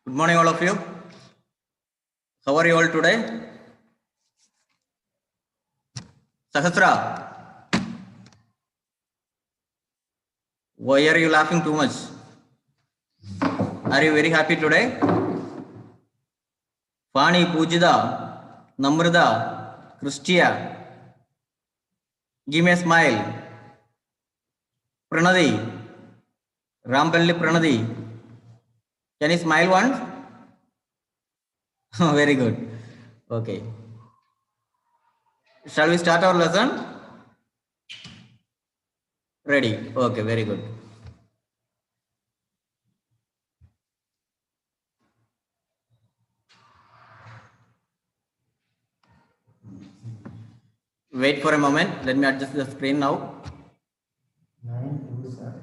Good morning, all of you. How are you all today? Sahasra, why are you laughing too much? Are you very happy today? Fani, Pujida, Namrada, Christia, give me a smile. Pranadi, Rampalli Pranadi, can you smile once? Very good. Okay. Shall we start our lesson? Ready. Okay, very good. Wait for a moment. Let me adjust the screen now. 9 2 sir.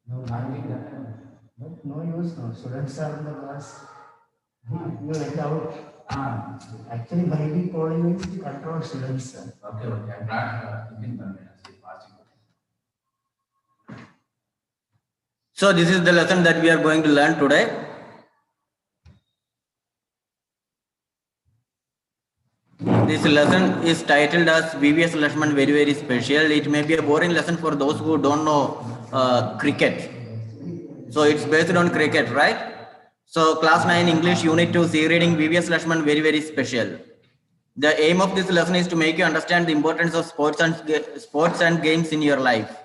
No, no use. No students are in the class. You went out. Actually, by the calling means to control students. Sir. Okay. I'm not thinking that fasting. So this is the lesson that we are going to learn today. This lesson is titled as VVS Lakshman very very special. It may be a boring lesson for those who don't know cricket. So it's based on cricket, right? So class 9 English unit 2 C reading VVS Lakshman very very special. The aim of this lesson is to make you understand the importance of sports and games in your life.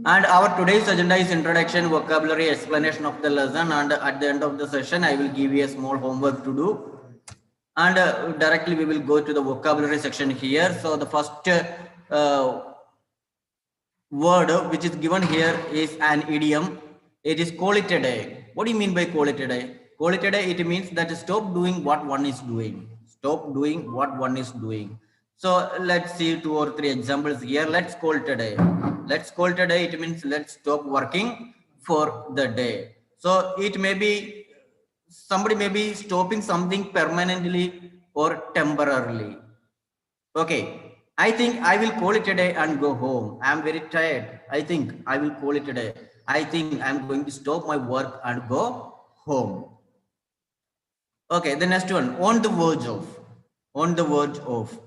And our today's agenda is introduction, vocabulary, explanation of the lesson, and at the end of the session, I will give you a small homework to do. And directly we will go to the vocabulary section here. So the first word which is given here is an idiom. It is call it a day. What do you mean by call it a day? Call it a day, it means that stop doing what one is doing. Stop doing what one is doing. So let's see 2 or 3 examples here. Let's call today. Let's call today. It means let's stop working for the day. So it may be somebody may be stopping something permanently or temporarily. Okay, I think I will call it a day and go home. I'm very tired. I think I will call it a day. I think I'm going to stop my work and go home. Okay, the next one, on the verge of. On the verge of.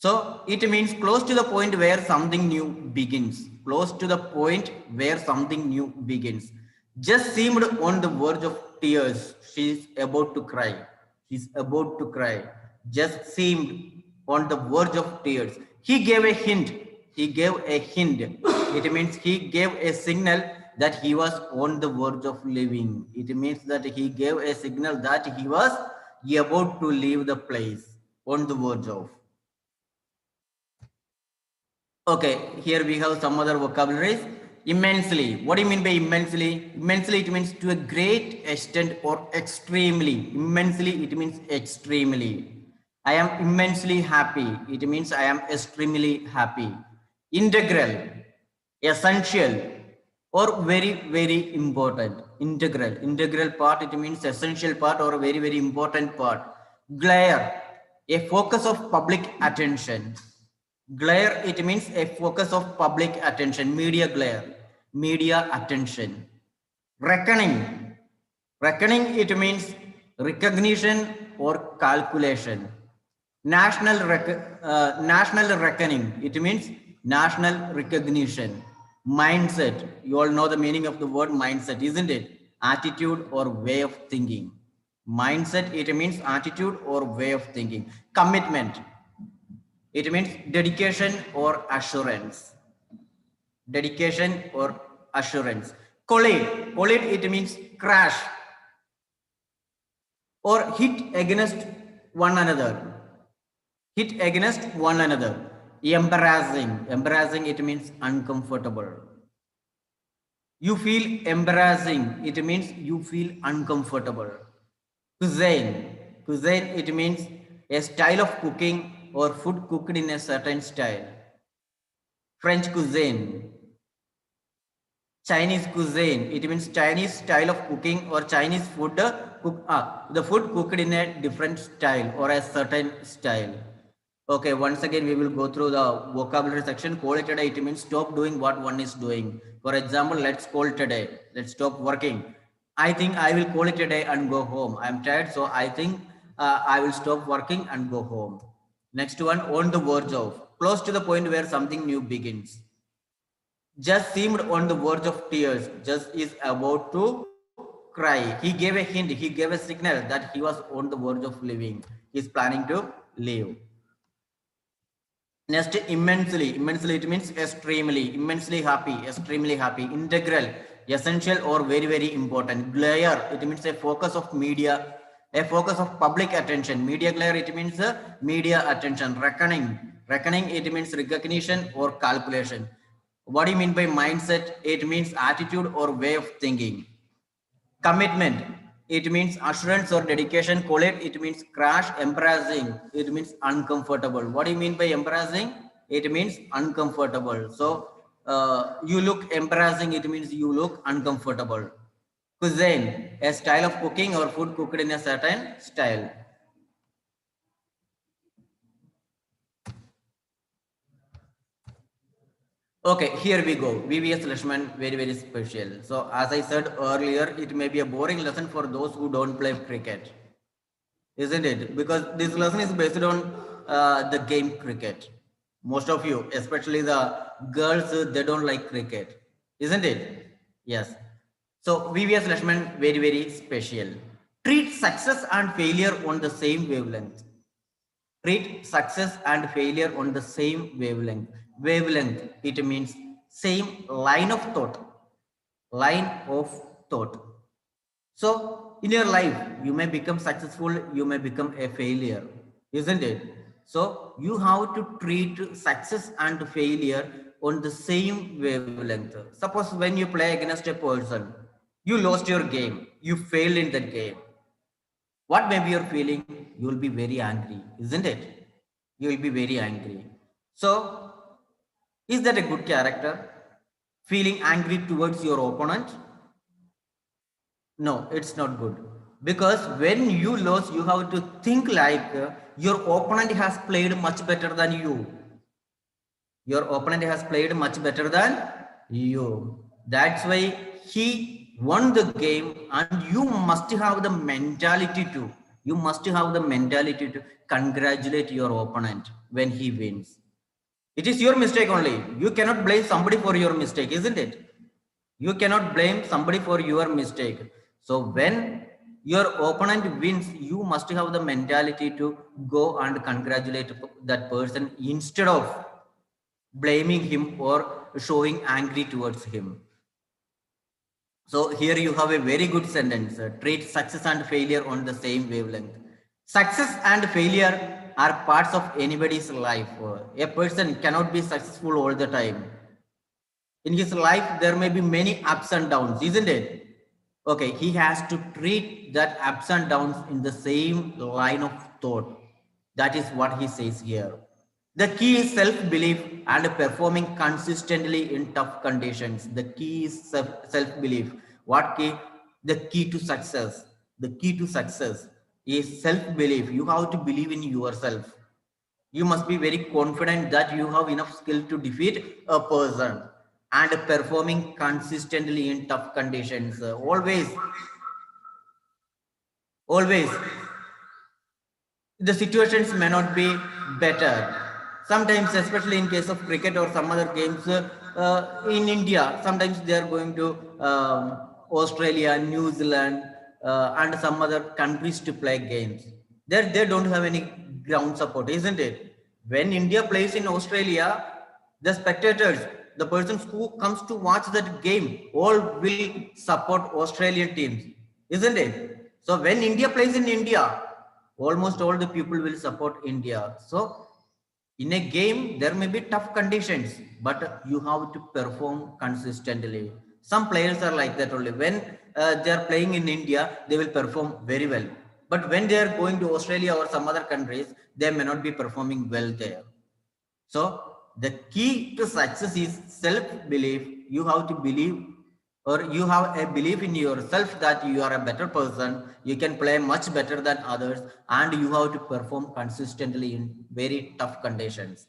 So it means close to the point where something new begins. Close to the point where something new begins. Just seemed on the verge of tears. She's about to cry. She's about to cry. Just seemed on the verge of tears. He gave a hint. He gave a hint. It means he gave a signal that he was on the verge of leaving. It means that he gave a signal that he was about to leave the place. On the verge of. Okay, here we have some other vocabularies. Immensely. What do you mean by immensely? Immensely, it means to a great extent or extremely. Immensely, it means extremely. I am immensely happy. It means I am extremely happy. Integral, essential, or very, very important. Integral. Integral part, it means essential part or very, very important part. Glare, a focus of public attention. Glare, it means a focus of public attention. Media glare, media attention. Reckoning, reckoning, it means recognition or calculation. National reckoning, it means national recognition. Mindset, you all know the meaning of the word mindset, isn't it? Attitude or way of thinking. Mindset, it means attitude or way of thinking. Commitment, it means dedication or assurance. Dedication or assurance. Collide, collide, it means crash or hit against one another. Hit against one another. Embarrassing, embarrassing, it means uncomfortable. You feel embarrassing, it means you feel uncomfortable. Cuisine, cuisine, it means a style of cooking or food cooked in a certain style. French cuisine. Chinese cuisine, it means Chinese style of cooking or Chinese food, the food cooked in a different style or a certain style. Okay, once again, we will go through the vocabulary section. Call it a day, it means stop doing what one is doing. For example, let's call it a day. Let's stop working. I think I will call it a day and go home. I'm tired, so I think I will stop working and go home. Next one, on the verge of. Close to the point where something new begins. Just seemed on the verge of tears. Just is about to cry. He gave a hint, he gave a signal that he was on the verge of leaving. He's planning to leave. Next, immensely. Immensely, it means extremely, immensely happy, extremely happy. Integral, essential or very, very important. Glare, it means a focus of media, a focus of public attention. Media glare, it means media attention. Reckoning, reckoning, it means recognition or calculation. What do you mean by mindset? It means attitude or way of thinking. Commitment, it means assurance or dedication. Collect, it means crash. Embarrassing, it means uncomfortable. What do you mean by embarrassing? It means uncomfortable. So you look embarrassing, it means you look uncomfortable. Cuisine, a style of cooking or food cooked in a certain style. Okay, here we go. VVS Lakshman, very, very special. So as I said earlier, it may be a boring lesson for those who don't play cricket, isn't it? Because this lesson is based on the game cricket. Most of you, especially the girls, they don't like cricket, isn't it? Yes. So VVS Lakshman, very, very special. Treat success and failure on the same wavelength. Treat success and failure on the same wavelength. Wavelength, it means same line of thought. Line of thought. So in your life, you may become successful, you may become a failure, isn't it? So you have to treat success and failure on the same wavelength. Suppose when you play against a person, you lost your game, you failed in that game. What maybe you're feeling? You will be very angry, isn't it? You will be very angry. So, is that a good character? Feeling angry towards your opponent? No, it's not good. Because when you lose, you have to think like your opponent has played much better than you. Your opponent has played much better than you. That's why he won the game, and you must have the mentality to. You must have the mentality to congratulate your opponent when he wins. It is your mistake only. You cannot blame somebody for your mistake, isn't it? You cannot blame somebody for your mistake. So when your opponent wins, you must have the mentality to go and congratulate that person instead of blaming him or showing angry towards him. So here you have a very good sentence. Treat success and failure on the same wavelength. Success and failure are parts of anybody's life. A person cannot be successful all the time. In his life, there may be many ups and downs, isn't it? Okay, he has to treat that ups and downs in the same line of thought. That is what he says here. The key is self-belief and performing consistently in tough conditions. The key is self-belief. What key? The key to success. The key to success is self-belief. You have to believe in yourself. You must be very confident that you have enough skill to defeat a person, and performing consistently in tough conditions. Always the situations may not be better. Sometimes, especially in case of cricket or some other games, in India, sometimes they are going to Australia, New Zealand, and some other countries to play games. There they don't have any ground support, isn't it? When India plays in Australia, the spectators, the persons who comes to watch that game, all will support Australian teams, isn't it? So when India plays in India, almost all the people will support India. So in a game, there may be tough conditions, but you have to perform consistently. Some players are like that only. When they are playing in India, they will perform very well, but when they are going to Australia or some other countries, they may not be performing well there. So the key to success is self belief. You have to believe or you have a belief in yourself that you are a better person, you can play much better than others, and you have to perform consistently in very tough conditions.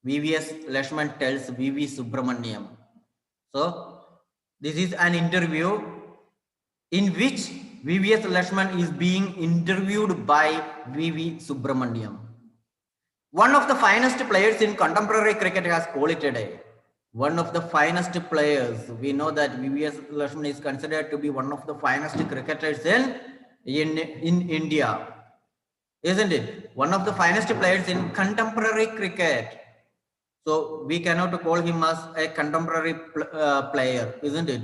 VVS Lashman tells VV Subramaniam. So, this is an interview in which VVS Lashman is being interviewed by VV Subramaniam. One of the finest players in contemporary cricket has called it a day. One of the finest players. We know that VVS Lakshman is considered to be one of the finest cricketers in India, isn't it? One of the finest players in contemporary cricket. So we cannot call him as a contemporary player, isn't it?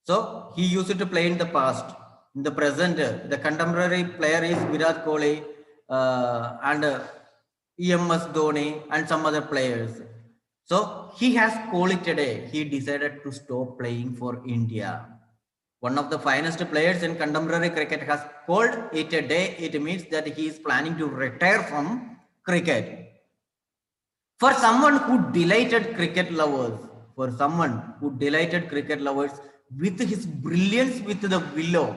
So he used to play in the past. In the present, the contemporary player is Virat Kohli and EMS Dhoni and some other players. So he has called it a day. He decided to stop playing for India. One of the finest players in contemporary cricket has called it a day. It means that he is planning to retire from cricket. For someone who delighted cricket lovers, with his brilliance with the willow,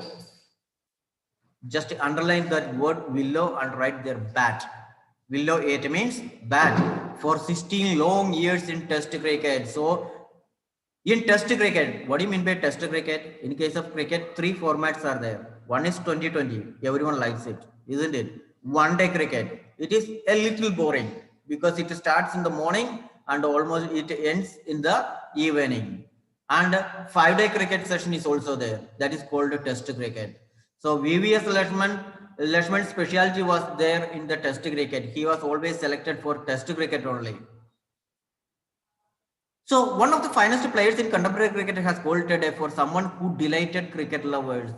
just underline that word willow and write their bat. Willow 8 means bat for 16 long years in test cricket. So in test cricket, what do you mean by test cricket? In case of cricket, three formats are there. One is 2020. Everyone likes it, isn't it? One day cricket. It is a little boring because it starts in the morning and almost it ends in the evening. And 5 day cricket session is also there. That is called a test cricket. So VVS Lashman's specialty was there in the test cricket. He was always selected for test cricket only. So one of the finest players in contemporary cricket has called today for someone who delighted cricket lovers.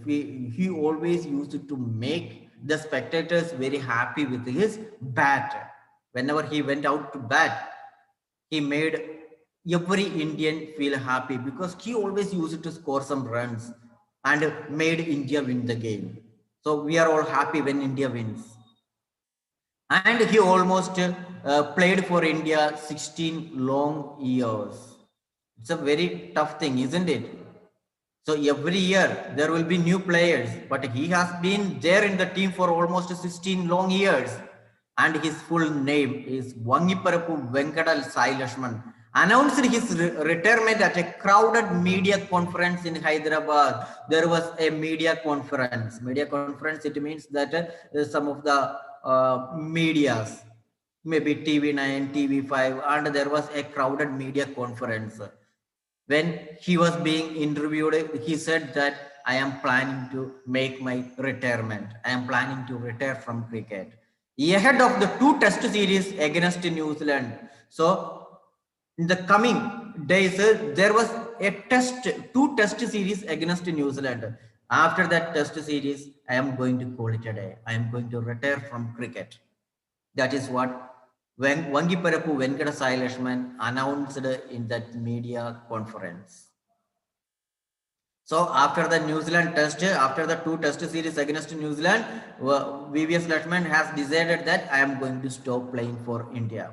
He always used to make the spectators very happy with his bat. Whenever he went out to bat, he made every Indian feel happy because he always used to score some runs and made India win the game. So we are all happy when India wins. And he almost played for India 16 long years. It's a very tough thing, isn't it? So every year there will be new players, but he has been there in the team for almost 16 long years. And his full name is Vangiparapu Venkada Sai Lakshman. Announced his retirement at a crowded media conference in Hyderabad. There was a media conference. Media conference, it means that some of the medias, maybe TV9, TV5, and there was a crowded media conference. When he was being interviewed, he said that I am planning to make my retirement. I am planning to retire from cricket. Ahead of the two test series against New Zealand. So in the coming days, there was two test series against New Zealand. After that test series, I am going to call it a day. I am going to retire from cricket. That is what Vangiparapu Venkata Sai Lakshman announced in that media conference. So after the New Zealand test, after the two test series against New Zealand, VVS Lakshman has decided that I am going to stop playing for India.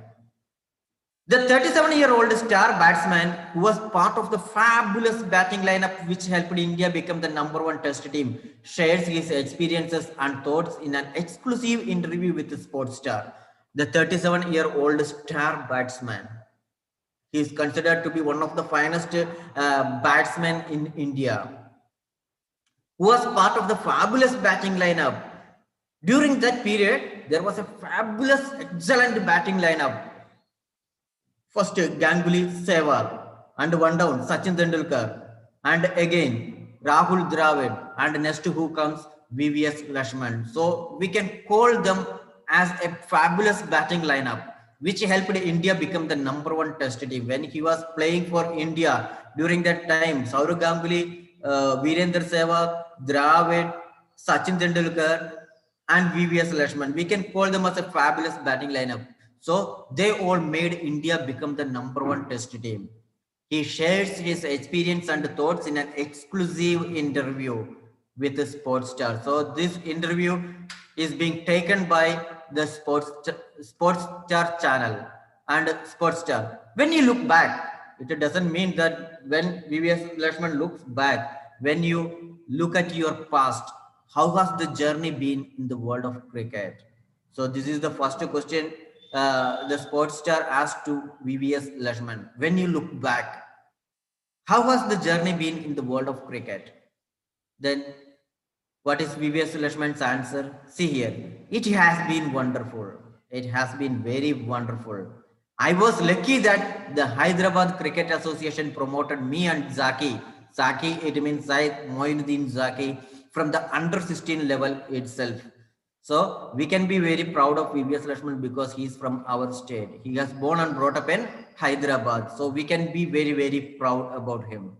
The 37-year-old star batsman who was part of the fabulous batting lineup which helped India become the #1 test team shares his experiences and thoughts in an exclusive interview with Sportstar. The 37-year-old star batsman, he is considered to be one of the finest batsmen in India, who was part of the fabulous batting lineup. During that period, there was a fabulous, excellent batting lineup. First, Ganguly, Sehwag, and one down, Sachin Tendulkar, and again Rahul Dravid, and next who comes VVS Lakshman. So we can call them as a fabulous batting lineup, which helped India become the #1 test team. When he was playing for India during that time, Sourav Ganguly, Virendra Sehwag, Dravid, Sachin Tendulkar, and VVS Lakshman, we can call them as a fabulous batting lineup. So they all made India become the #1 test team. He shares his experience and thoughts in an exclusive interview with the Sportstar. So this interview is being taken by the Sportstar channel and Sportstar. When you look back, It doesn't mean that when VVS Lakshman looks back, when you look at your past, how has the journey been in the world of cricket? So this is the first question the sports star asked to VVS Lakshman. When you look back, how has the journey been in the world of cricket? Then what is VVS Lakshman's answer? See here, it has been wonderful. It has been very wonderful. I was lucky that the Hyderabad Cricket Association promoted me and Zaki. Zaki, it means Zaid Moinuddin Zaki, from the under 16 level itself. So we can be very proud of VVS Lakshman because he is from our state. He has born and brought up in Hyderabad. So we can be very, very proud about him.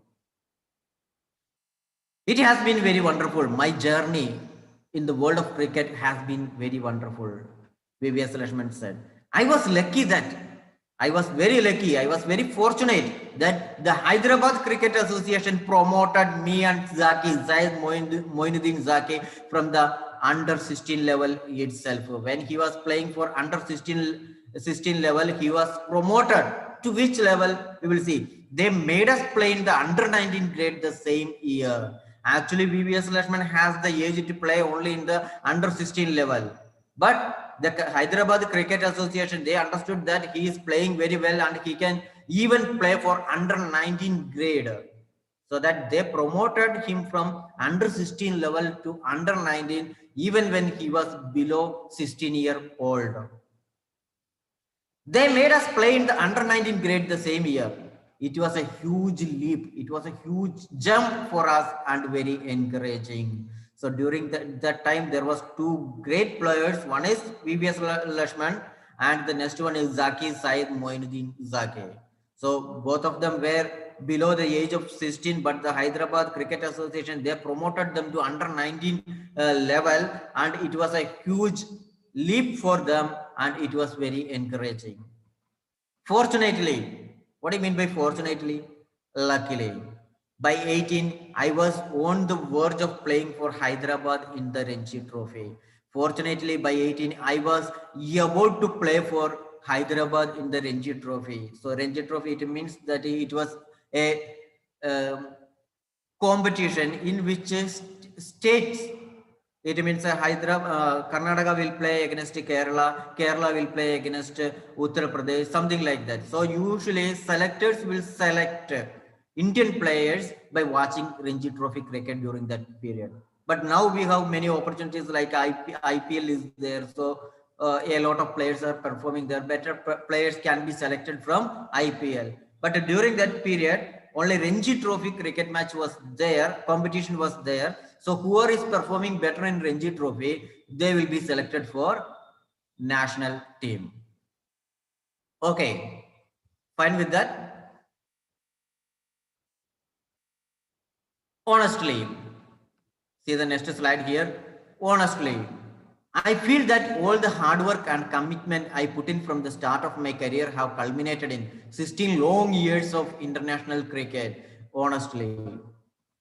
It has been very wonderful. My journey in the world of cricket has been very wonderful, VVS Lakshman said. I was lucky that I was very lucky. I was very fortunate that the Hyderabad Cricket Association promoted me and Zaki, Zaid Moinuddin Zaki, from the under 16 level itself. When he was playing for under 16 level, he was promoted to which level? We will see. They made us play in the under 19 grade the same year. Actually, VVS Lakshman has the age to play only in the under 16 level. But the Hyderabad Cricket Association, they understood that he is playing very well and he can even play for under 19 grade. So that they promoted him from under 16 level to under 19, even when he was below 16-year-old. They made us play in the under 19 grade the same year. It was a huge leap. It was a huge jump for us and very encouraging. So during that time, there was two great players. One is VVS Lakshman and the next one is Zaki Said Moinuddin Zaki. So both of them were below the age of 16, but the Hyderabad Cricket Association, they promoted them to under 19 level, and it was a huge leap for them and it was very encouraging. Fortunately, what do you mean by fortunately? Luckily, by 18, I was on the verge of playing for Hyderabad in the Ranji Trophy. Fortunately, by 18, I was about to play for Hyderabad in the Ranji Trophy. So Ranji Trophy, it means that it was a competition in which states, it means Karnataka will play against Kerala, Kerala will play against Uttar Pradesh, something like that. So usually selectors will select Indian players by watching Ranji Trophy cricket during that period. But now we have many opportunities like IPL is there. So a lot of players are performing there. Better players can be selected from IPL. But during that period, only Ranji Trophy cricket match was there, competition was there. So whoever is performing better in Ranji Trophy, they will be selected for national team. Okay, fine with that. Honestly, see the next slide here. Honestly, I feel that all the hard work and commitment I put in from the start of my career have culminated in 16 long years of international cricket. Honestly.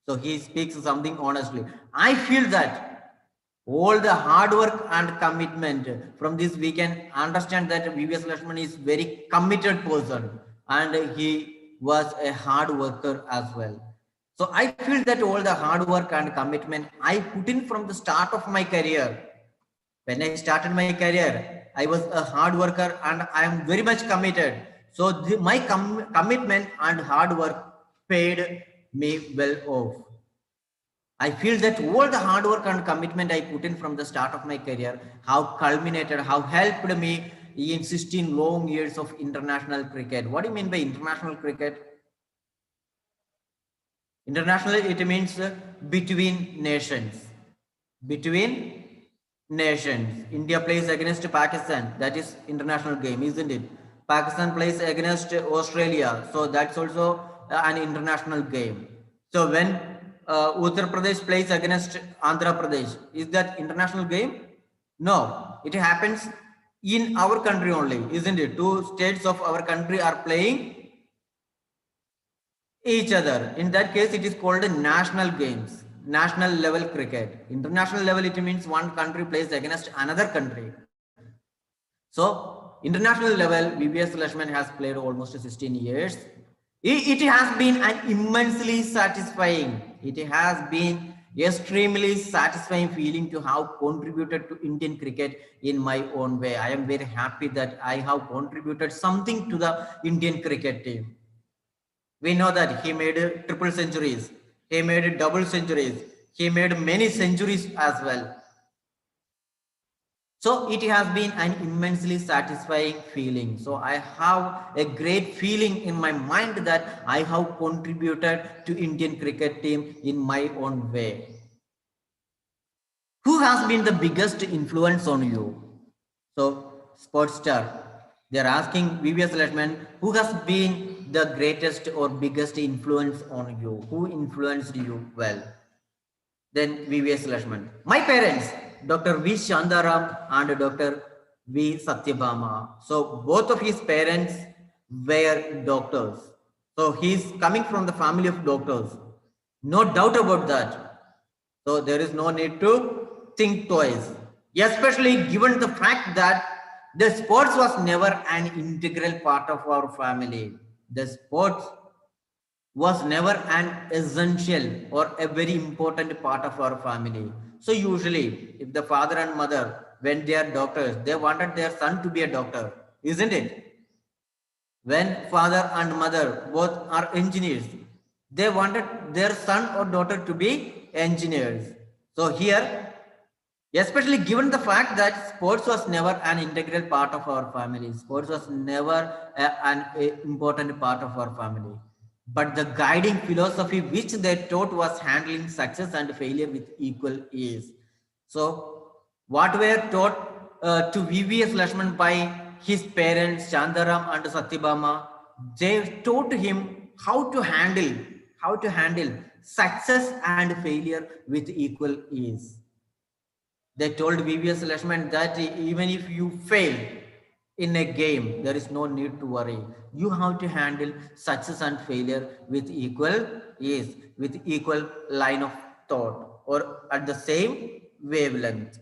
So he speaks something honestly. I feel that all the hard work and commitment from this we can understand that VVS Lakshman is very committed person and he was a hard worker as well. So I feel that all the hard work and commitment I put in from the start of my career. When I started my career, I was a hard worker and I am very much committed. So my commitment and hard work paid me well off. I feel that all the hard work and commitment I put in from the start of my career have culminated, have helped me in 16 long years of international cricket. What do you mean by international cricket? International, it means between nations. Between nations. India plays against Pakistan. That is international game, isn't it? Pakistan plays against Australia. So that's also an international game. So when Uttar Pradesh plays against Andhra Pradesh, is that international game? No, it happens in our country only, isn't it? Two states of our country are playing each other. In that case, it is called national games, national level cricket. International level, it means one country plays against another country. So international level, VVS Lakshman has played almost 16 years. It has been an immensely satisfying. It has been extremely satisfying feeling to have contributed to Indian cricket in my own way. I am very happy that I have contributed something to the Indian cricket team. We know that he made triple centuries, he made double centuries, he made many centuries as well. So it has been an immensely satisfying feeling. So I have a great feeling in my mind that I have contributed to Indian cricket team in my own way. Who has been the biggest influence on you? So sports star, they are asking VVS Lashman, who has been the greatest or biggest influence on you? Who influenced you well? Then VVS Lakshman. My parents, Dr. V. Shandaram and Dr. V. Satyabhama. So both of his parents were doctors. So he's coming from the family of doctors. No doubt about that. So there is no need to think twice. Especially given the fact that the sports was never an integral part of our family. The sports was never an essential or a very important part of our family. So usually, if the father and mother, when they are doctors, they wanted their son to be a doctor, isn't it? When father and mother both are engineers, they wanted their son or daughter to be engineers. So here, especially given the fact that sports was never an integral part of our family, sports was never an important part of our family, but the guiding philosophy which they taught was handling success and failure with equal ease. So what were taught to VVS Lakshman by his parents Chandaram and Satyabama, they taught him how to handle success and failure with equal ease. They told VVS Lakshman that even if you fail in a game, there is no need to worry. You have to handle success and failure with equal ease, with equal line of thought, or at the same wavelength.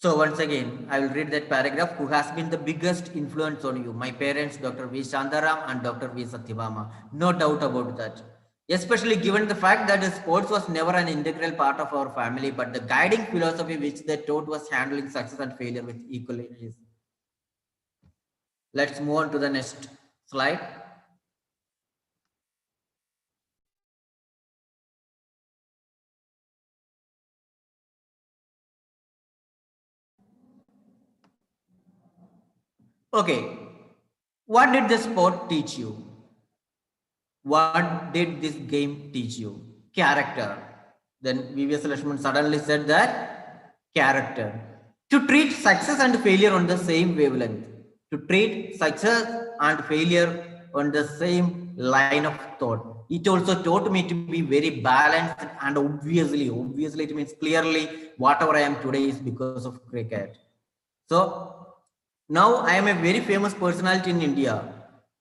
So once again, I will read that paragraph. Who has been the biggest influence on you? My parents, Dr. V. Shandaram and Dr. V. Satyabhama. No doubt about that. Especially given the fact that sports was never an integral part of our family, but the guiding philosophy which they taught was handling success and failure with equal ease. Let's move on to the next slide. Okay, what did the sport teach you? What did this game teach you? Character. Then VVS Lakshman suddenly said that character. To treat success and failure on the same wavelength. To treat success and failure on the same line of thought. It also taught me to be very balanced and obviously it means clearly whatever I am today is because of cricket. So now I am a very famous personality in India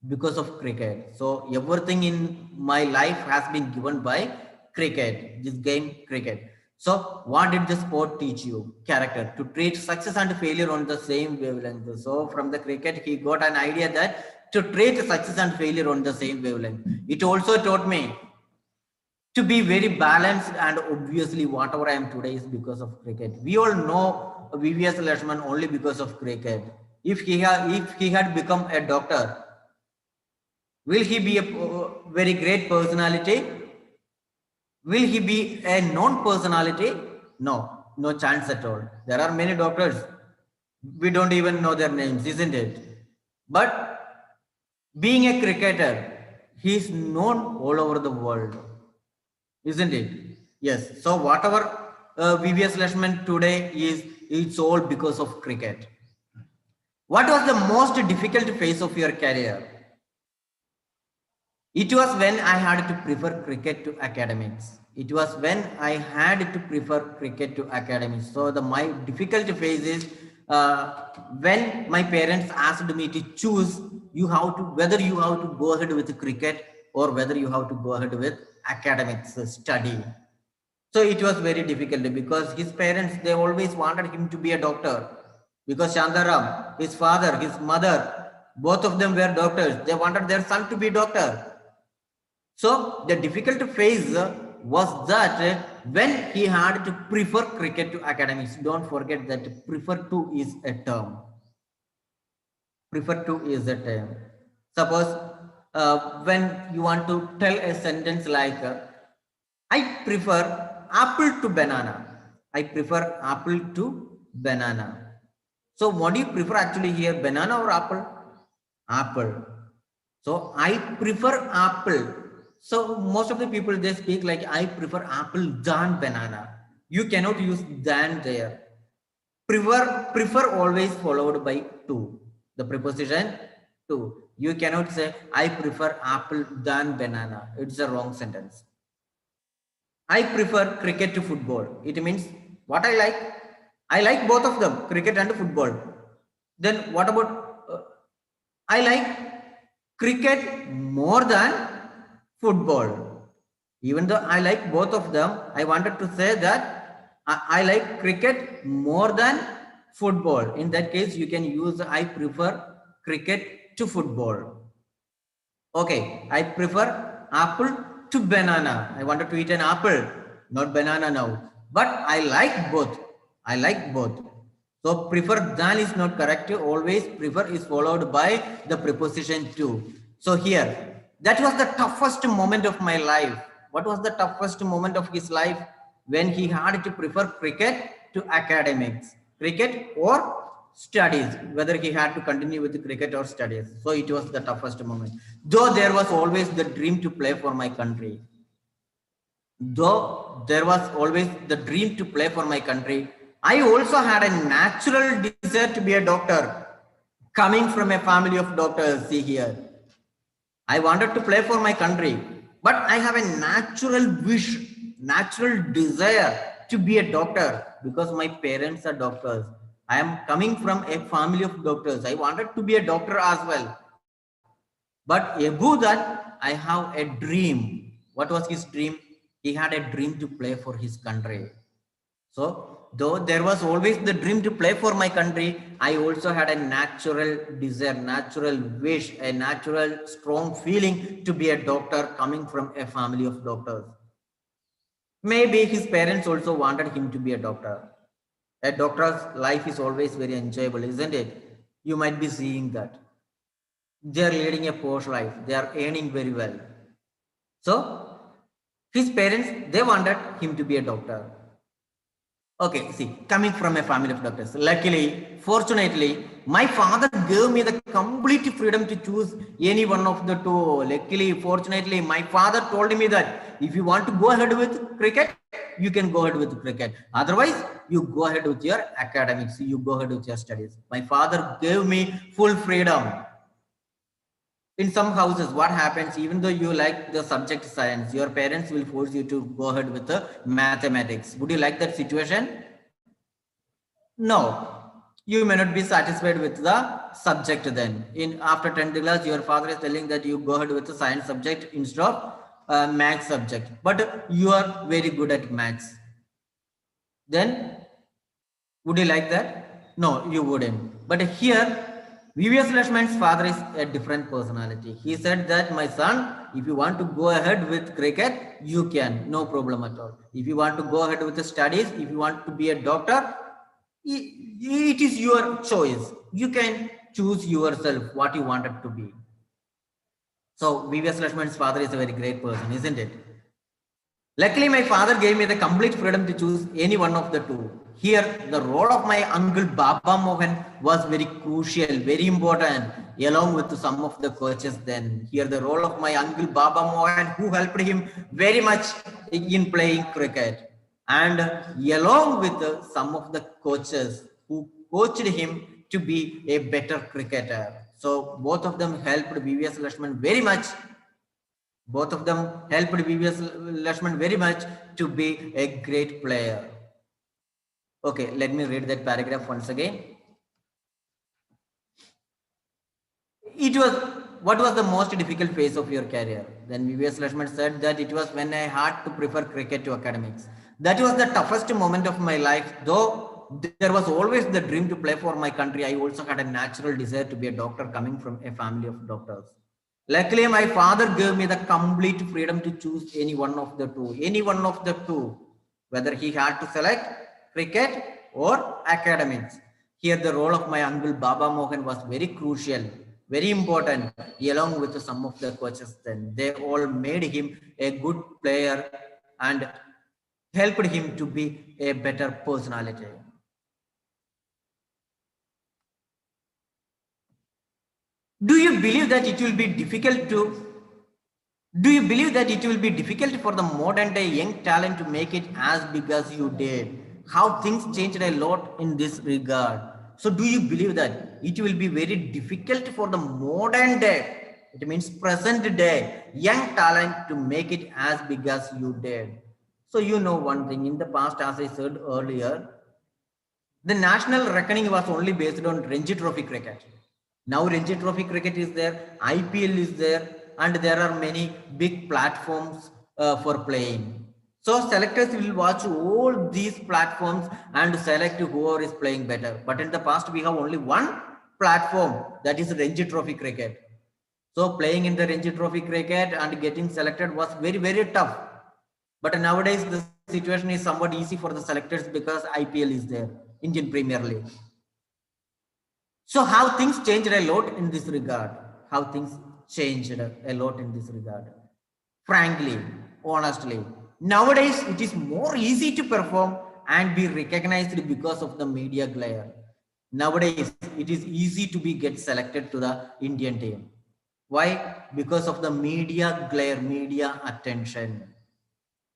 because of cricket. So everything in my life has been given by cricket, this game cricket. So what did the sport teach you? Character. To treat success and failure on the same wavelength. So from the cricket, he got an idea that to treat success and failure on the same wavelength. It also taught me to be very balanced, and obviously whatever I am today is because of cricket. We all know VVS Lakshman only because of cricket. If he had become a doctor, will he be a very great personality? Will he be a known personality? No, no chance at all. There are many doctors. We don't even know their names, isn't it? But being a cricketer, he is known all over the world, isn't it? Yes. So whatever VVS Lakshman today is, it's all because of cricket. What was the most difficult phase of your career? It was when I had to prefer cricket to academics. It was when I had to prefer cricket to academics. So my difficult phase is when my parents asked me to choose whether you have to go ahead with cricket or whether you have to go ahead with academics study. So it was very difficult because his parents, they always wanted him to be a doctor, because Shantaram, his father, his mother, Both of them were doctors. They wanted their son to be doctor. So the difficult phase was that when he had to prefer cricket to academics. Don't forget that prefer to is a term. Prefer to is a term. Suppose when you want to tell a sentence like I prefer apple to banana. I prefer apple to banana. So what do you prefer actually here, banana or apple? Apple. So I prefer apple. So most of the people they speak like I prefer apple than banana. You cannot use than there. Prefer always followed by to. The preposition to. You cannot say I prefer apple than banana. It's a wrong sentence. I prefer cricket to football. It means what I like. I like both of them, cricket and football. Then what about I like cricket more than football. Even though I like both of them, I wanted to say that I like cricket more than football. In that case, you can use I prefer cricket to football. Okay, I prefer apple to banana. I wanted to eat an apple, not banana now. But I like both. I like both. So prefer than is not correct. Always prefer is followed by the preposition to. So here, that was the toughest moment of my life. What was the toughest moment of his life? When he had to prefer cricket to academics. Cricket or studies, whether he had to continue with the cricket or studies. So it was the toughest moment. Though there was always the dream to play for my country. Though there was always the dream to play for my country, I also had a natural desire to be a doctor. Coming from a family of doctors, see here. I wanted to play for my country, but I have a natural wish, natural desire to be a doctor because my parents are doctors. I am coming from a family of doctors. I wanted to be a doctor as well. But above that, I have a dream. What was his dream? He had a dream to play for his country. So, though there was always the dream to play for my country, I also had a natural desire, natural wish, a natural strong feeling to be a doctor coming from a family of doctors. Maybe his parents also wanted him to be a doctor. A doctor's life is always very enjoyable, isn't it? You might be seeing that. They are leading a posh life. They are earning very well. So, his parents, they wanted him to be a doctor. Okay, see, coming from a family of doctors. Luckily, fortunately, my father gave me the complete freedom to choose any one of the two. Luckily, fortunately, my father told me that if you want to go ahead with cricket, you can go ahead with cricket. Otherwise, you go ahead with your academics, you go ahead with your studies. My father gave me full freedom. In some houses, what happens, even though you like the subject science, your parents will force you to go ahead with the mathematics. Would you like that situation? No. You may not be satisfied with the subject then. In after 10th class, your father is telling that you go ahead with the science subject instead of math subject. But you are very good at maths. Then would you like that? No, you wouldn't. But here, VVS Lakshman's father is a different personality. He said that, my son, if you want to go ahead with cricket, you can, no problem at all. If you want to go ahead with the studies, if you want to be a doctor, it is your choice. You can choose yourself what you wanted to be. So VVS Lakshman's father is a very great person, isn't it? Luckily, my father gave me the complete freedom to choose any one of the two. Here, the role of my uncle Baba Mohan was very crucial, very important, along with some of the coaches then. Here, the role of my uncle Baba Mohan, who helped him very much in playing cricket. And along with some of the coaches who coached him to be a better cricketer. So, both of them helped VVS Lakshman very much. Both of them helped VVS Lakshman very much to be a great player. Okay, let me read that paragraph once again. It was, what was the most difficult phase of your career? Then VVS Lakshman said that it was when I had to prefer cricket to academics. That was the toughest moment of my life, though there was always the dream to play for my country. I also had a natural desire to be a doctor coming from a family of doctors. Luckily, my father gave me the complete freedom to choose any one of the two, whether he had to select cricket or academics. Here, the role of my uncle Baba Mohan was very crucial, very important, along with some of the coaches. Then they all made him a good player and helped him to be a better personality. Do you believe that it will be difficult to Do you believe that it will be difficult for the modern day young talent to make it as big as you did? How things changed a lot in this regard. So do you believe that it will be very difficult for the modern day, it means present day, young talent to make it as big as you did? So you know one thing, in the past, as I said earlier, the national reckoning was only based on Ranji Trophy cricket. Now Ranji Trophy cricket is there, IPL is there, and there are many big platforms for playing. So selectors will watch all these platforms and select whoever is playing better. But in the past, we have only one platform, that is Ranji Trophy cricket. So playing in the Ranji Trophy cricket and getting selected was very, very tough. But nowadays, the situation is somewhat easy for the selectors because IPL is there, Indian Premier League. So how things changed a lot in this regard? How things changed a lot in this regard? Frankly, honestly, nowadays it is more easy to perform and be recognized because of the media glare. Nowadays, it is easy to be get selected to the Indian team. Why? Because of the media glare, media attention.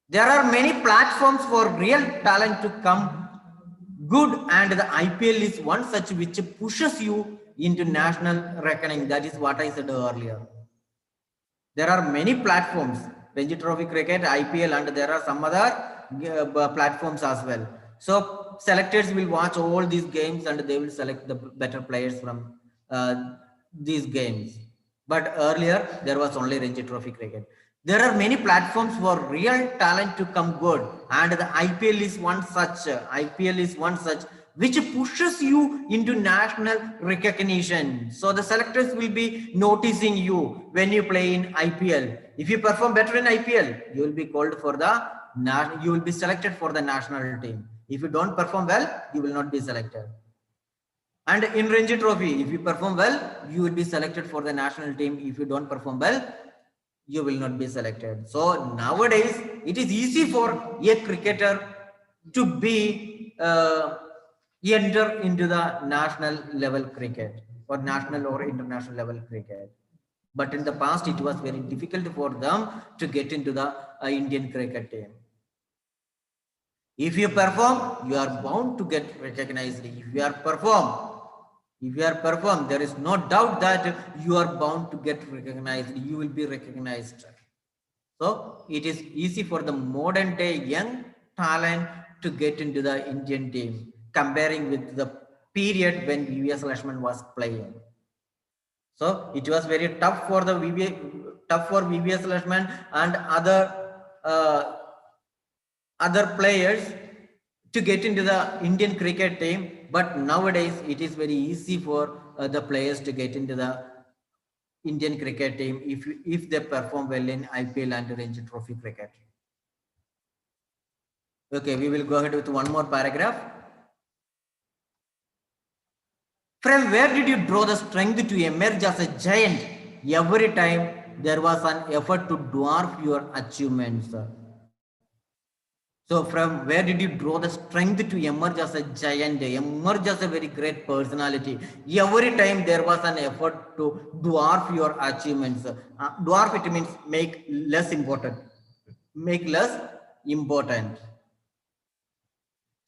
There are many platforms for real talent to come good, and the IPL is one such which pushes you into national reckoning. That is what I said earlier. There are many platforms, Ranji Trophy cricket, IPL, and there are some other platforms as well. So selectors will watch all these games and they will select the better players from these games. But earlier there was only Ranji Trophy cricket. There are many platforms for real talent to come good, and the IPL is one such. IPL is one such which pushes you into national recognition. So the selectors will be noticing you when you play in IPL. If you perform better in IPL, you will be called for the you will be selected for the national team. If you don't perform well, you will not be selected. And in Ranji Trophy, if you perform well, you will be selected for the national team. If you don't perform well, you will not be selected. So nowadays, it is easy for a cricketer to be enter into the national level cricket or national or international level cricket. But in the past, it was very difficult for them to get into the Indian cricket team. If you perform, you are bound to get recognized. If you are perform, there is no doubt that you are bound to get recognized. You will be recognized. So it is easy for the modern day young talent to get into the Indian team, comparing with the period when VVS Lakshman was playing. So it was very tough for the VVS Lakshman and other players to get into the Indian cricket team. But nowadays it is very easy for the players to get into the Indian cricket team if they perform well in IPL and Ranji Trophy cricket. Okay, we will go ahead with one more paragraph. From where did you draw the strength to emerge as a giant every time there was an effort to dwarf your achievements? So from where did you draw the strength to emerge as a giant, emerge as a very great personality? Every time there was an effort to dwarf your achievements. Dwarf, it means make less important. Make less important.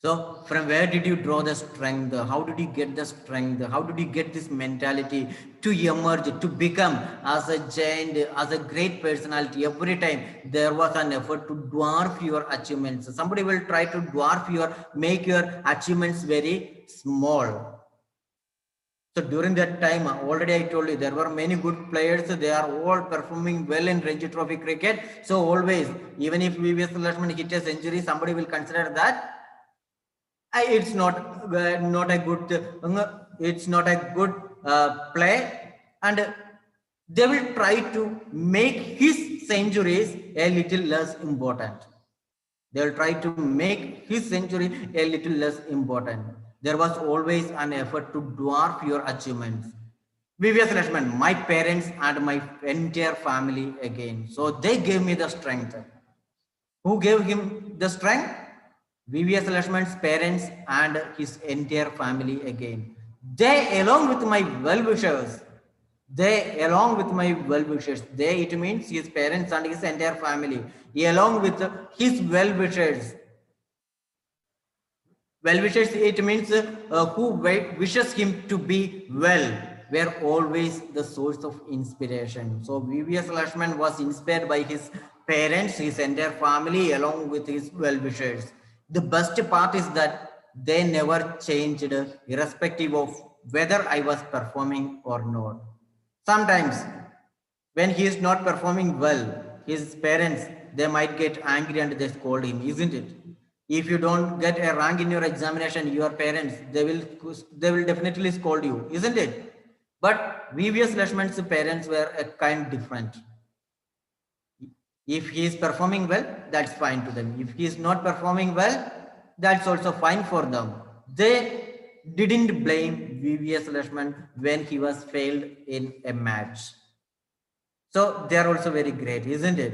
So from where did you draw the strength? How did you get the strength? How did you get this mentality to emerge, to become as a giant, as a great personality? Every time there was an effort to dwarf your achievements. Somebody will try to make your achievements very small. So during that time, already I told you, there were many good players. They are all performing well in Ranji Trophy cricket. So always, even if VVS Lakshman hit a century, somebody will consider that It's not a good it's not a good play, and they will try to make his centuries a little less important. They will try to make his century a little less important. There was always an effort to dwarf your achievements. VVS Lakshman, my parents and my entire family again, so they gave me the strength. Who gave him the strength? VVS Lakshman's parents and his entire family again. They, along with my well-wishers, it means his parents and his entire family, along with his well-wishers. Well-wishers, it means who wishes him to be well, were always the source of inspiration. So VVS Lakshman was inspired by his parents, his entire family, along with his well-wishers. The best part is that they never changed, irrespective of whether I was performing or not. Sometimes when he is not performing well, his parents, they might get angry and they scold him, isn't it? If you don't get a rank in your examination, your parents, they will definitely scold you, isn't it? But VVS Lakshman's parents were a kind different. If he is performing well, that's fine to them. If he is not performing well, that's also fine for them. They didn't blame VVS Lakshman when he was failed in a match. So they are also very great, isn't it?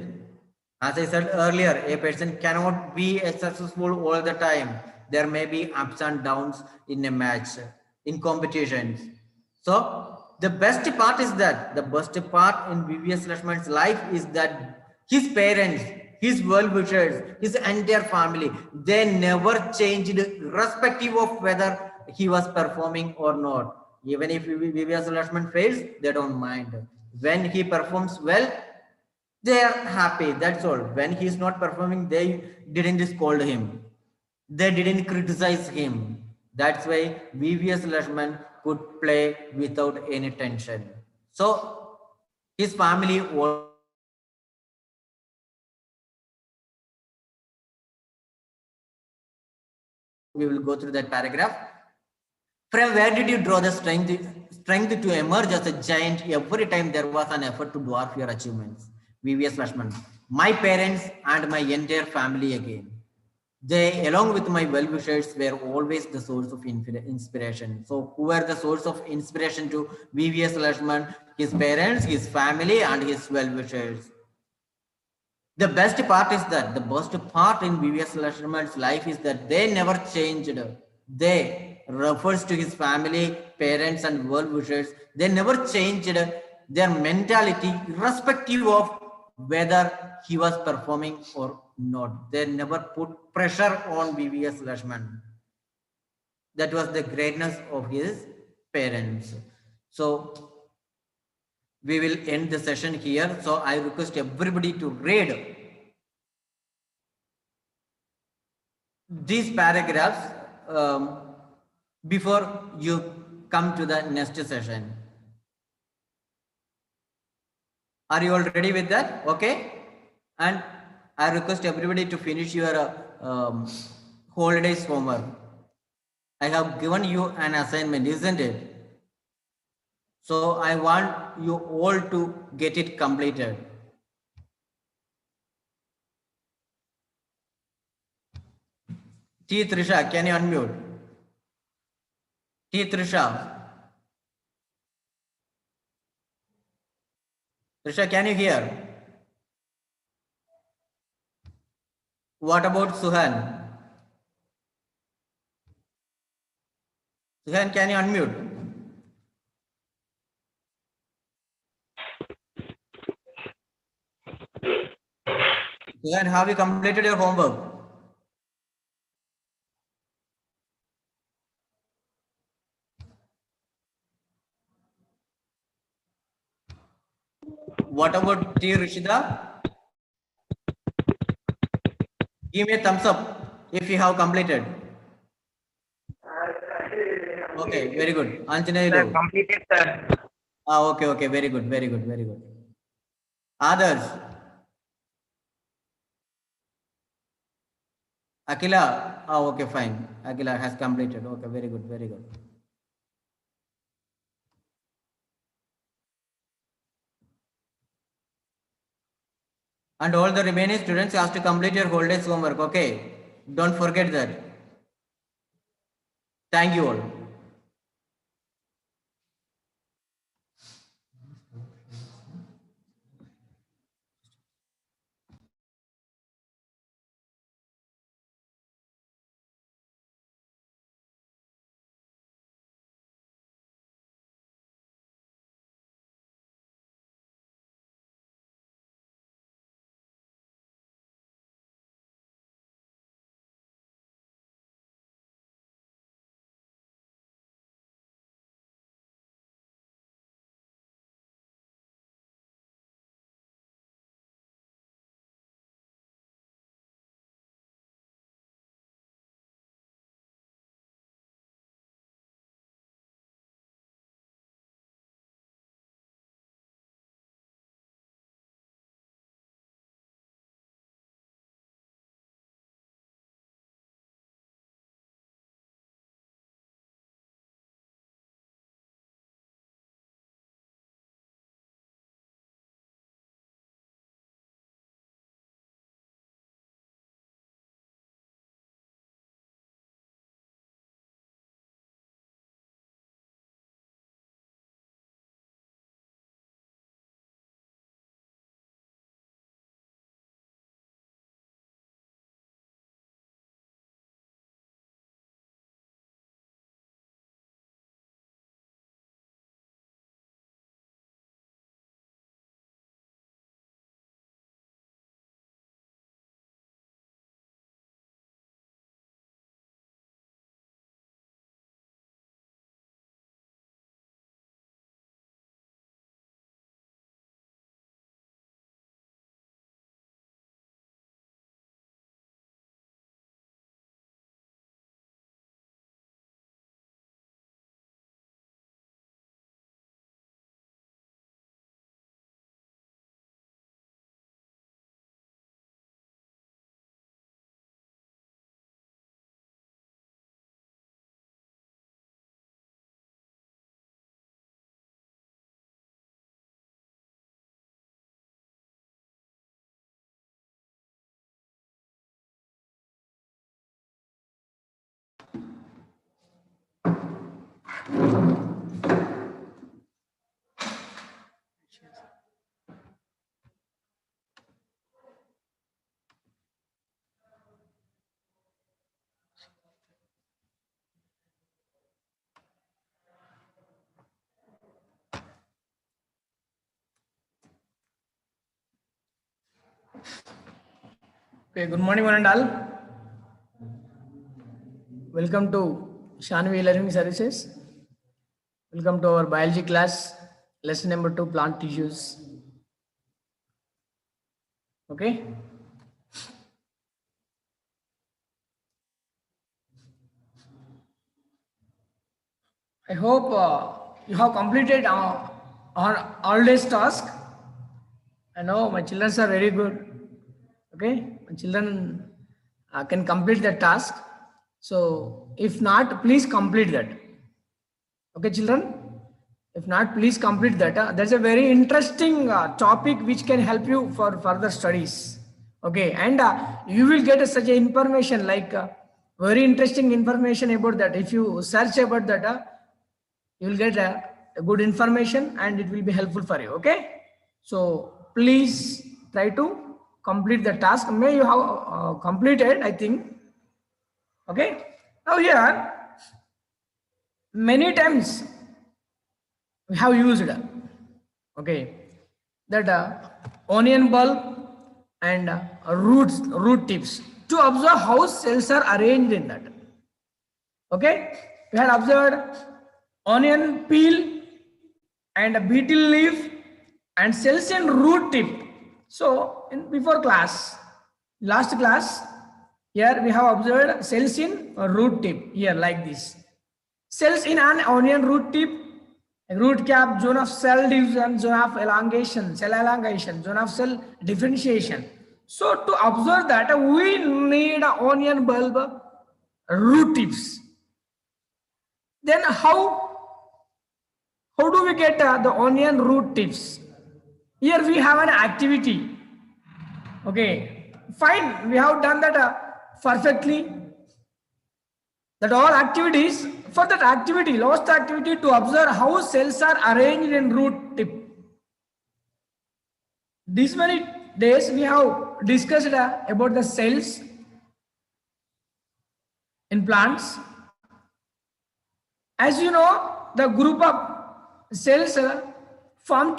As I said earlier, a person cannot be successful all the time. There may be ups and downs in a match, in competitions. So the best part is that the best part in VVS Lakshman's life is that his parents, his well-wishers, his entire family, they never changed, irrespective of whether he was performing or not. Even if VVS Lakshman fails, they don't mind. When he performs well, they are happy, that's all. When he is not performing, they didn't scold him, they didn't criticize him. That's why VVS Lakshman could play without any tension. So his family also supported him. We will go through that paragraph. From where did you draw the strength to emerge as a giant every time there was an effort to dwarf your achievements? VVS Lakshman. My parents and my entire family again. They, along with my well-wishers, were always the source of inspiration. So, who were the source of inspiration to VVS Lakshman? His parents, his family, and his well-wishers. The best part is that the best part in VVS Lakshman's life is that they never changed. They refers to his family, parents, and well-wishers. They never changed their mentality, irrespective of whether he was performing or not. They never put pressure on VVS Lakshman. That was the greatness of his parents. So we will end the session here. So I request everybody to read these paragraphs before you come to the next session. Are you all ready with that? Okay. And I request everybody to finish your holidays homework. I have given you an assignment, isn't it? So I want you all to get it completed. T. Trisha, can you unmute? T. Trisha. Trisha, can you hear? What about Suhan? Suhan, can you unmute? Suhan, have you completed your homework? What about T. Rishida? Give me a thumbs up if you have completed. Okay, very good. Anjaneyulu. Completed, sir. Okay, very good. Others. Akila, okay, fine. Akila has completed. Okay, very good, very good. And all the remaining students have to complete your whole day's homework. Okay, don't forget that. Thank you all. Okay, good morning, one and all. Welcome to Shanvi Learning Services. Welcome to our biology class, lesson number 2, plant tissues. Okay. I hope you have completed our all day's task. I know my children are very good. Okay, my children can complete the task. So if not, please complete that. Okay, children. If not, please complete that. There's a very interesting topic which can help you for further studies. Okay, and you will get such a information like very interesting information about that. If you search about that, you will get a good information and it will be helpful for you. Okay, so please try to complete the task. May you have completed, I think. Okay, now here many times we have used, okay, that onion bulb and root tips to observe how cells are arranged in that. Okay, we had observed onion peel and a beetle leaf and cells in root tip. So in before class, last class, here we have observed cells in root tip here like this. Cells in an onion root tip, root cap, zone of cell division, zone of elongation, cell elongation, zone of cell differentiation. So to observe that, we need an onion bulb root tips. Then how do we get the onion root tips? Here we have an activity. Okay, fine. We have done that perfectly. That all activities, for that activity, last activity to observe how cells are arranged in root tip. These many days we have discussed about the cells in plants. As you know, the group of cells form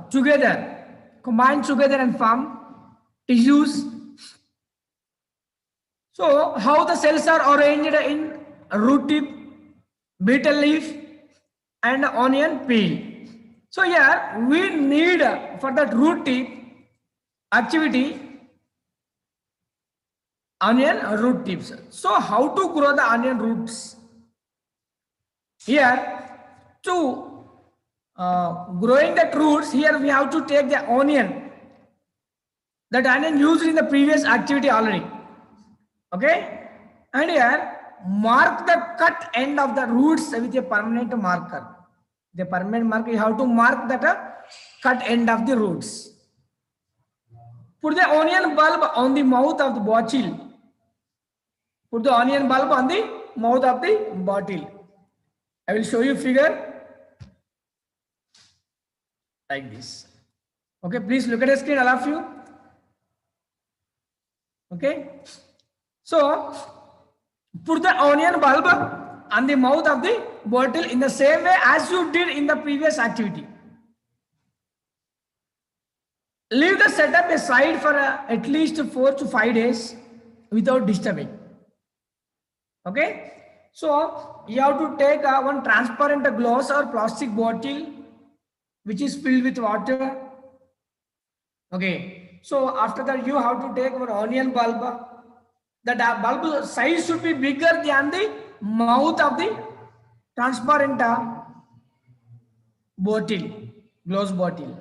together, combine together and form tissues. So, how the cells are arranged in root tip, betel leaf, and onion peel. So, here we need for that root tip activity onion root tips. So, how to grow the onion roots? Here, to growing the roots, here we have to take the onion. That onion used in the previous activity already. Okay? And here, mark the cut end of the roots with a permanent marker. The permanent marker, you have to mark that cut end of the roots. Put the onion bulb on the mouth of the bottle. Put the onion bulb on the mouth of the bottle. I will show you figure like this. Okay, please look at the screen, all of you. Okay. So, put the onion bulb on the mouth of the bottle in the same way as you did in the previous activity. Leave the setup aside for at least 4 to 5 days without disturbing. Okay. So, you have to take one transparent glass or plastic bottle which is filled with water. Okay. So, after that you have to take one onion bulb. The bulb size should be bigger than the mouth of the transparent bottle, glass bottle.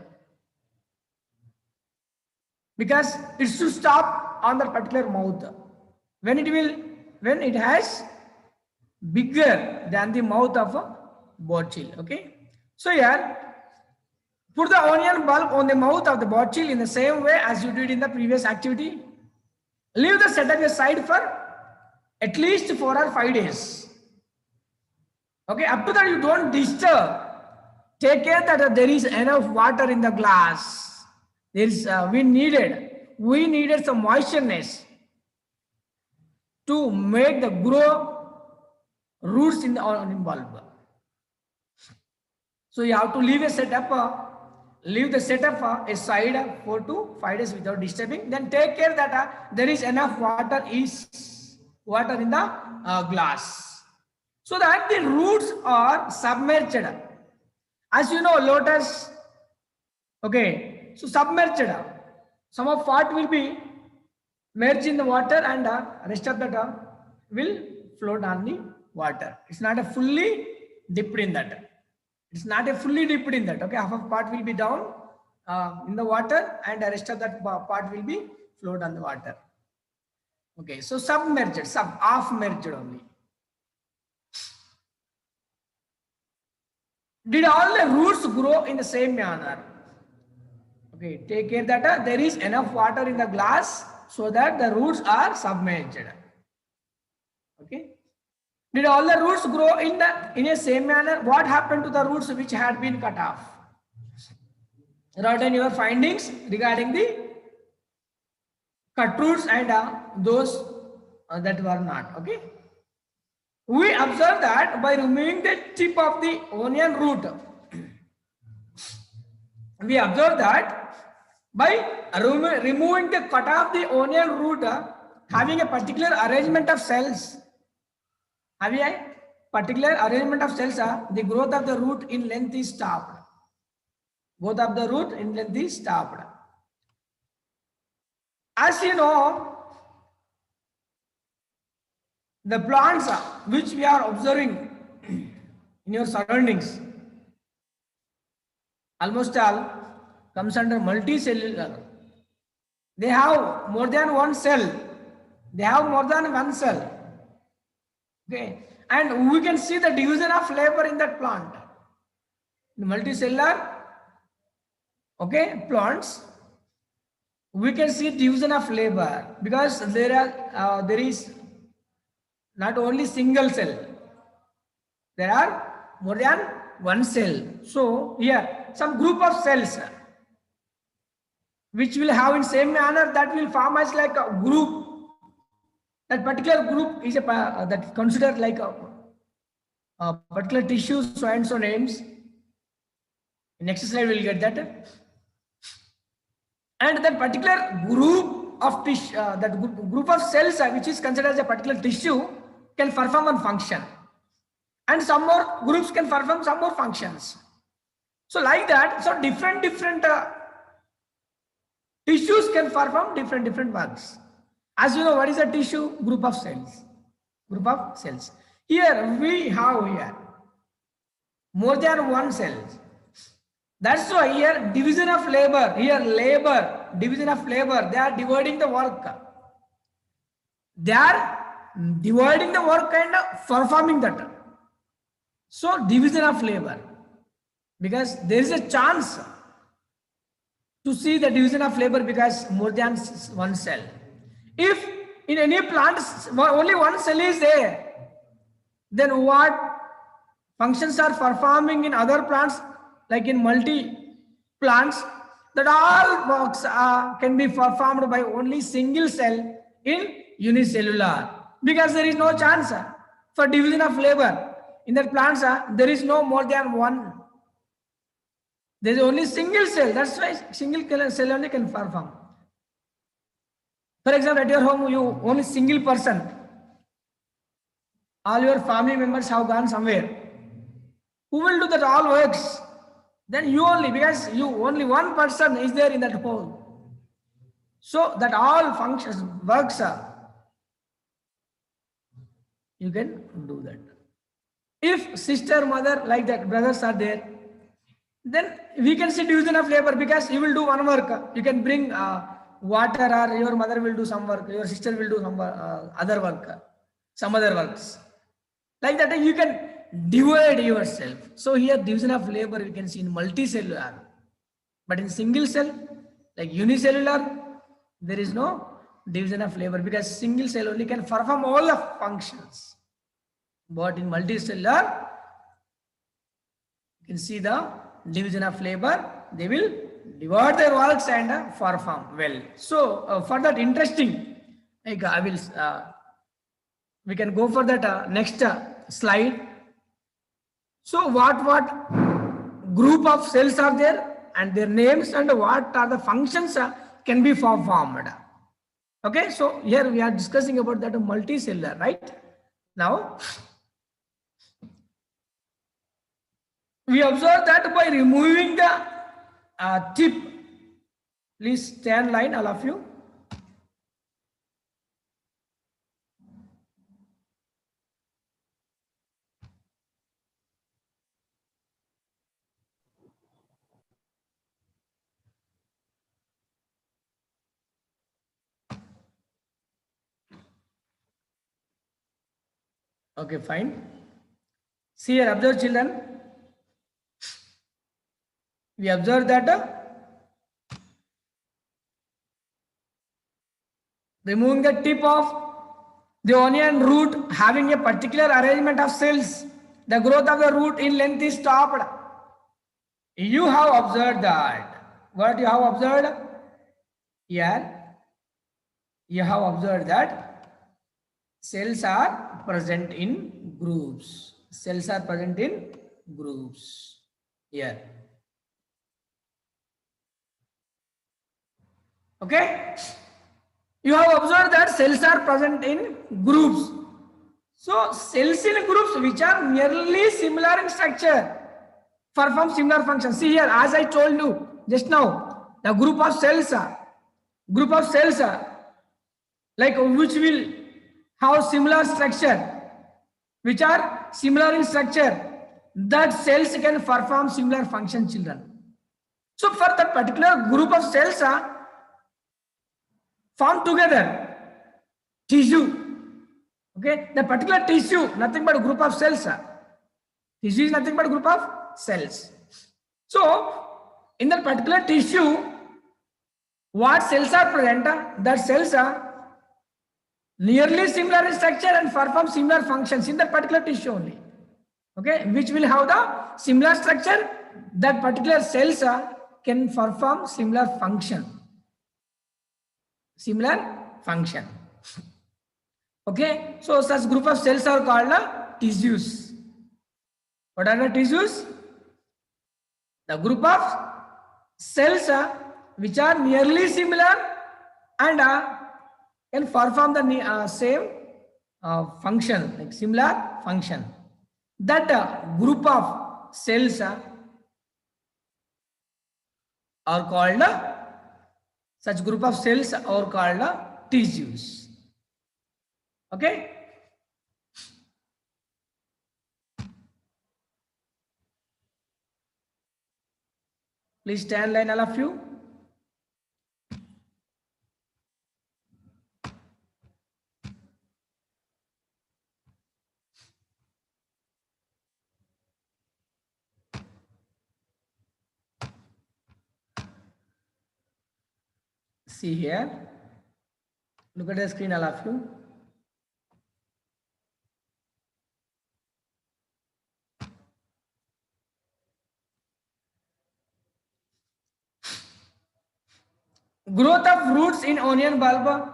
Because it should stop on the particular mouth. When it has bigger than the mouth of a bottle. Okay. So here, put the onion bulb on the mouth of the bottle in the same way as you did in the previous activity. Leave the setup aside for at least 4 or 5 days. Okay, up to that you don't disturb. Take care that there is enough water in the glass. There is we needed some moistureness to make the grow roots in the onion bulb. So you have to leave the setup aside 4 to 5 days without disturbing. Then take care that there is enough water in the glass, so that the roots are submerged. As you know, lotus. Okay, so submerged. Some of part will be merged in the water, and rest of that will float on the water. It's not a fully dipped in that. It's not a fully dipped in that. Okay, half of part will be down in the water, and the rest of that part will be float on the water. Okay, so submerged, half merged only. Did all the roots grow in the same manner? Okay, take care that there is enough water in the glass so that the roots are submerged. Okay. Did all the roots grow in a same manner? What happened to the roots which had been cut off? Write down your findings regarding the cut roots and those that were not. Okay. We observe that by removing the tip of the onion root, we observe that by removing the cut of the onion root, having a particular arrangement of cells, having a particular arrangement of cells, the growth of the root in length is stopped. Growth of the root in length is stopped. As you know, the plants which we are observing in your surroundings almost all comes under multicellular. they have more than one cell. They have more than one cell. Okay, and we can see the division of labor in that plant. In multicellular, okay, plants, we can see division of labor because there is not only single cell. There are more than one cell. So here some group of cells which will have in same manner that will form as like a group. That particular group is that considered like a particular tissue, so and so names. Next slide we'll get that. And that particular group of tissue, that group of cells which is considered as a particular tissue can perform one function, and some more groups can perform some more functions. So like that, so different tissues can perform different works. As you know, what is a tissue? Group of cells. Group of cells. Here we have here more than one cell. That's why here division of labor. Here labor, division of labor. They are dividing the work. They are dividing the work and performing that. So division of labor, because there is a chance to see the division of labor because more than one cell. If in any plant only one cell is there, then what functions are performing in other plants, like in multi plants, that all works can be performed by only single cell in unicellular, because there is no chance for division of labor. In that plants, there is no more than one. There is only single cell. That's why single cell only can perform. For example, at your home, you only single person. All your family members have gone somewhere. Who will do that all works? Then you only, because you only one person is there in that hole. So that all functions, works, you can do that. If sister, mother, like that, brothers are there, then we can see division of labor, because you will do one work. You can bring water, or your mother will do some work, your sister will do some other work, some other works. Like that, you can divide yourself. So here division of labor you can see in multicellular, but in single cell, like unicellular, there is no division of labor, because single cell only can perform all the functions. But in multicellular, you can see the division of labor. They will divide their works and perform well. So for that interesting, like I will, we can go for that next slide. So what group of cells are there and their names, and what are the functions can be performed. Okay, so here we are discussing about that multicellular, right? Now we observe that by removing the tip. Please stand line, all of you. Okay, fine. See here, observe children. We observe that removing the tip of the onion root having a particular arrangement of cells, the growth of the root in length is stopped. You have observed that. What you have observed? Here, you have observed that cells are present in groups. Cells are present in groups. Here. Okay, you have observed that cells are present in groups. So cells in groups which are nearly similar in structure perform similar functions. See here, as I told you just now, the group of cells like which will have similar structure, which are similar in structure, that cells can perform similar function, children. So for that particular group of cells, form together tissue. Okay, the particular tissue, nothing but a group of cells. Tissue is nothing but a group of cells. So, in that particular tissue, what cells are present? That cells are nearly similar in structure and perform similar functions in that particular tissue only. Okay, which will have the similar structure. That particular cells can perform similar function. Similar function. Okay, so such group of cells are called tissues. What are the tissues? The group of cells which are nearly similar and can perform the same function, like similar function. That group of cells are called such group of cells are called tissues. Okay. Please stand line, all of you. See here. Look at the screen, all of you. Growth of roots in onion bulb.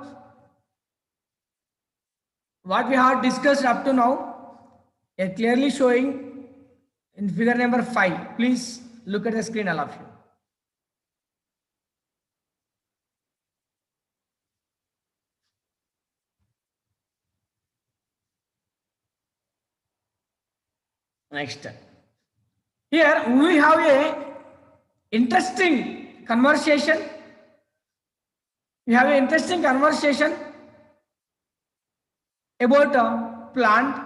What we have discussed up to now, clearly showing in figure number 5. Please look at the screen, all of you. Next. Here we have a interesting conversation. We have an interesting conversation about a plant.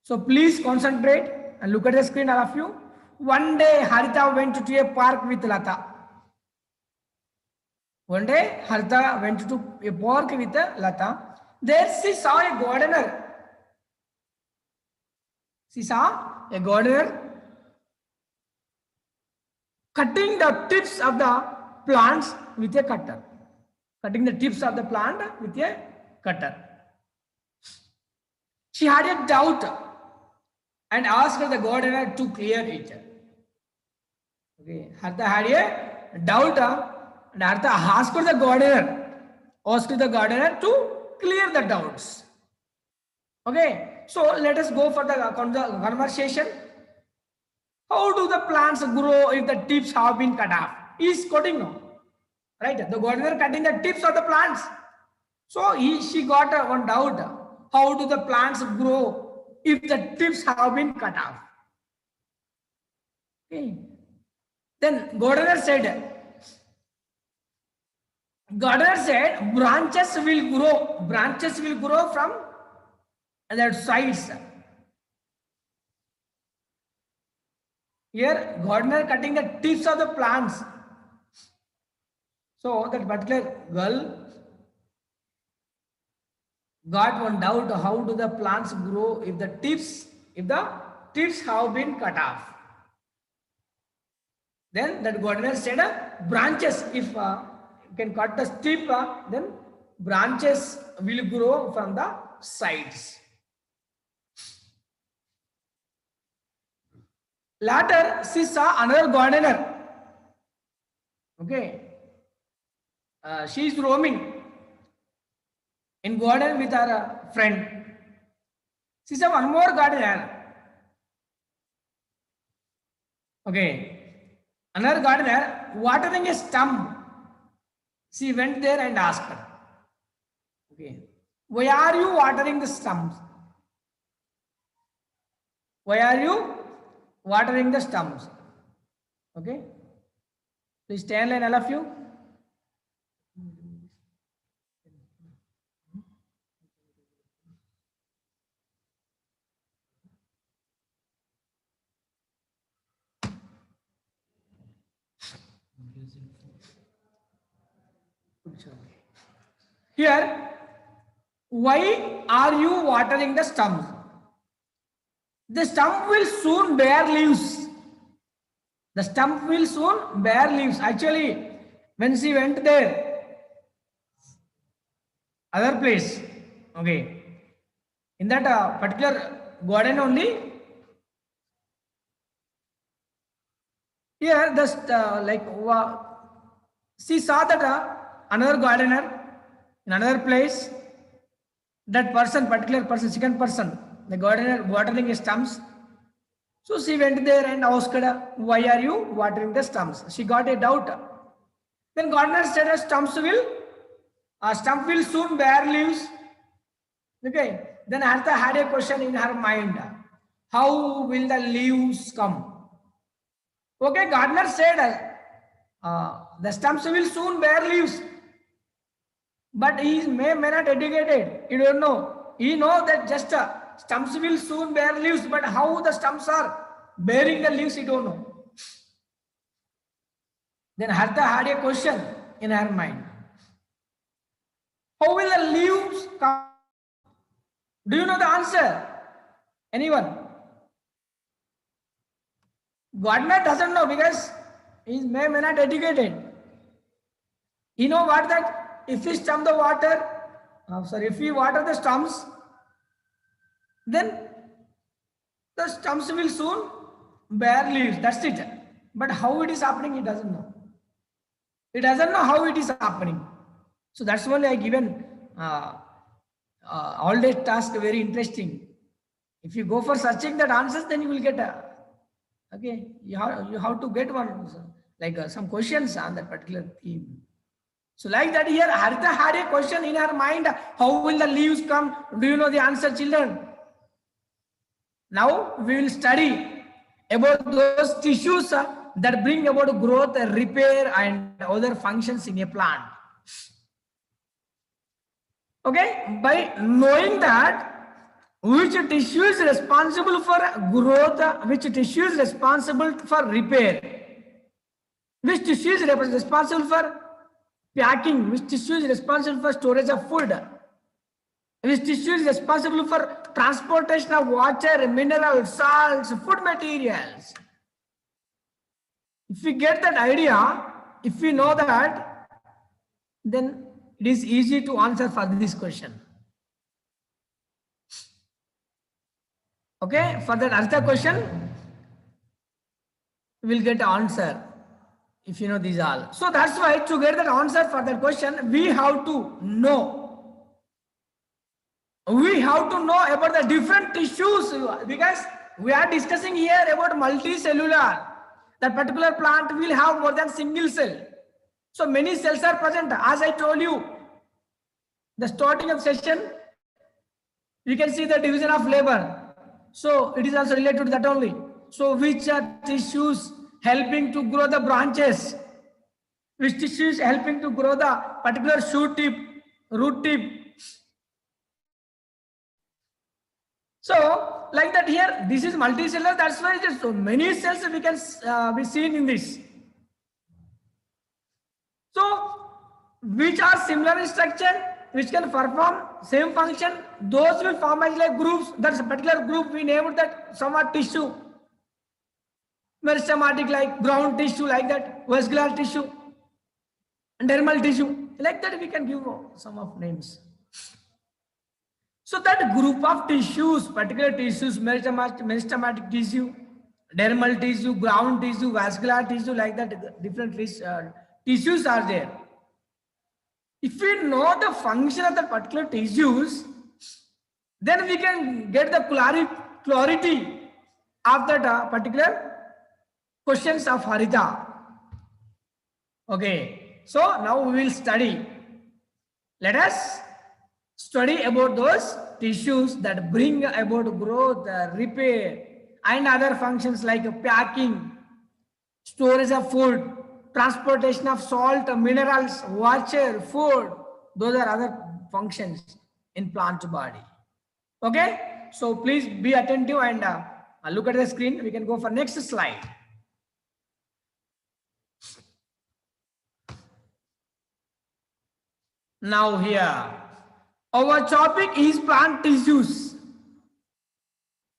So please concentrate and look at the screen, all of you. One day Harita went to a park with Lata. One day Harita went to a park with Lata. There she saw a gardener. She saw a gardener cutting the tips of the plants with a cutter. Cutting the tips of the plant with a cutter. She had a doubt and asked the gardener to clear it. Okay, Harita had a doubt and Harita asked the gardener to clear the doubts. Okay, so let us go for the conversation. How do the plants grow if the tips have been cut off? He is quoting now. Right? The gardener cutting the tips of the plants. So she got one doubt. How do the plants grow if the tips have been cut off? Okay. Then gardener said, branches will grow from the sides. Here, gardener cutting the tips of the plants. So that particular girl got one doubt: how do the plants grow if the tips have been cut off? Then that gardener said, branches. If you can cut the tip, then branches will grow from the sides. Later, she saw another gardener. Okay. She is roaming in garden with her friend. She saw one more gardener. Okay. Another gardener watering a stump. She went there and asked her. Okay. Why are you watering the stumps? Why are you watering the stumps? Okay. Please stand line, all of you. Here, why are you watering the stump? The stump will soon bear leaves. The stump will soon bear leaves. Actually, when she went there, other place, okay, in that particular garden only, here she saw that another gardener in another place, that person, particular person, second person, the gardener watering his stumps. So she went there and asked her, why are you watering the stumps? She got a doubt. Then gardener said, a stump will soon bear leaves. Okay. Then Hartha had a question in her mind. How will the leaves come? Okay, gardener said, the stumps will soon bear leaves. But he may not educated. He don't know. He know that just stumps will soon bear leaves, but how the stumps are bearing the leaves, he don't know. Then Hartha had a question in her mind. How will the leaves come? Do you know the answer? Anyone? Gardener doesn't know because he may not educated. You know what that if we stump the water, if we water the stumps, then the stumps will soon bear leaves. That's it. But how it is happening, he doesn't know. He doesn't know how it is happening. So that's why I given all day task very interesting. If you go for searching that answers, then you will get okay. You have to get one some questions on that particular theme. So like that here, Harita had a question in her mind. How will the leaves come? Do you know the answer, children? Now we will study about those tissues that bring about growth, repair, and other functions in a plant. Okay, by knowing that which tissue is responsible for growth, which tissue is responsible for repair, which tissue is responsible for packing, which tissue is responsible for storage of food, which tissue is responsible for transportation of water, minerals, salts, food materials. If we get that idea, if we know that, then it is easy to answer for this question. Okay, for that other question, we will get an answer if you know these all. So that's why to get that answer for that question, we have to know. We have to know about the different tissues because we are discussing here about multicellular. That particular plant will have more than single cell. So many cells are present. As I told you, the starting of session, we can see the division of labor. So it is also related to that only. So which are tissues helping to grow the branches? Which tissues helping to grow the particular shoot tip, root tip? So like that here, this is multicellular. That's why there's so many cells we can be seen in this. So which are similar in structure, which can perform same function, those will form as like groups. That's a particular group we named that somewhat tissue. Meristematic like ground tissue like that, vascular tissue, and dermal tissue. Like that we can give some of names. So that group of tissues, particular tissues, meristematic tissue, dermal tissue, ground tissue, vascular tissue, like that different tissues are there. If we know the function of the particular tissues, then we can get the clarity of that particular questions of Harita. Okay, so now we will study. Let us study about those tissues that bring about growth, repair, and other functions like packing, storage of food, transportation of salt, minerals, water, food. Those are other functions in plant body. Okay, so please be attentive and look at the screen. We can go for next slide. Now here, our topic is plant tissues.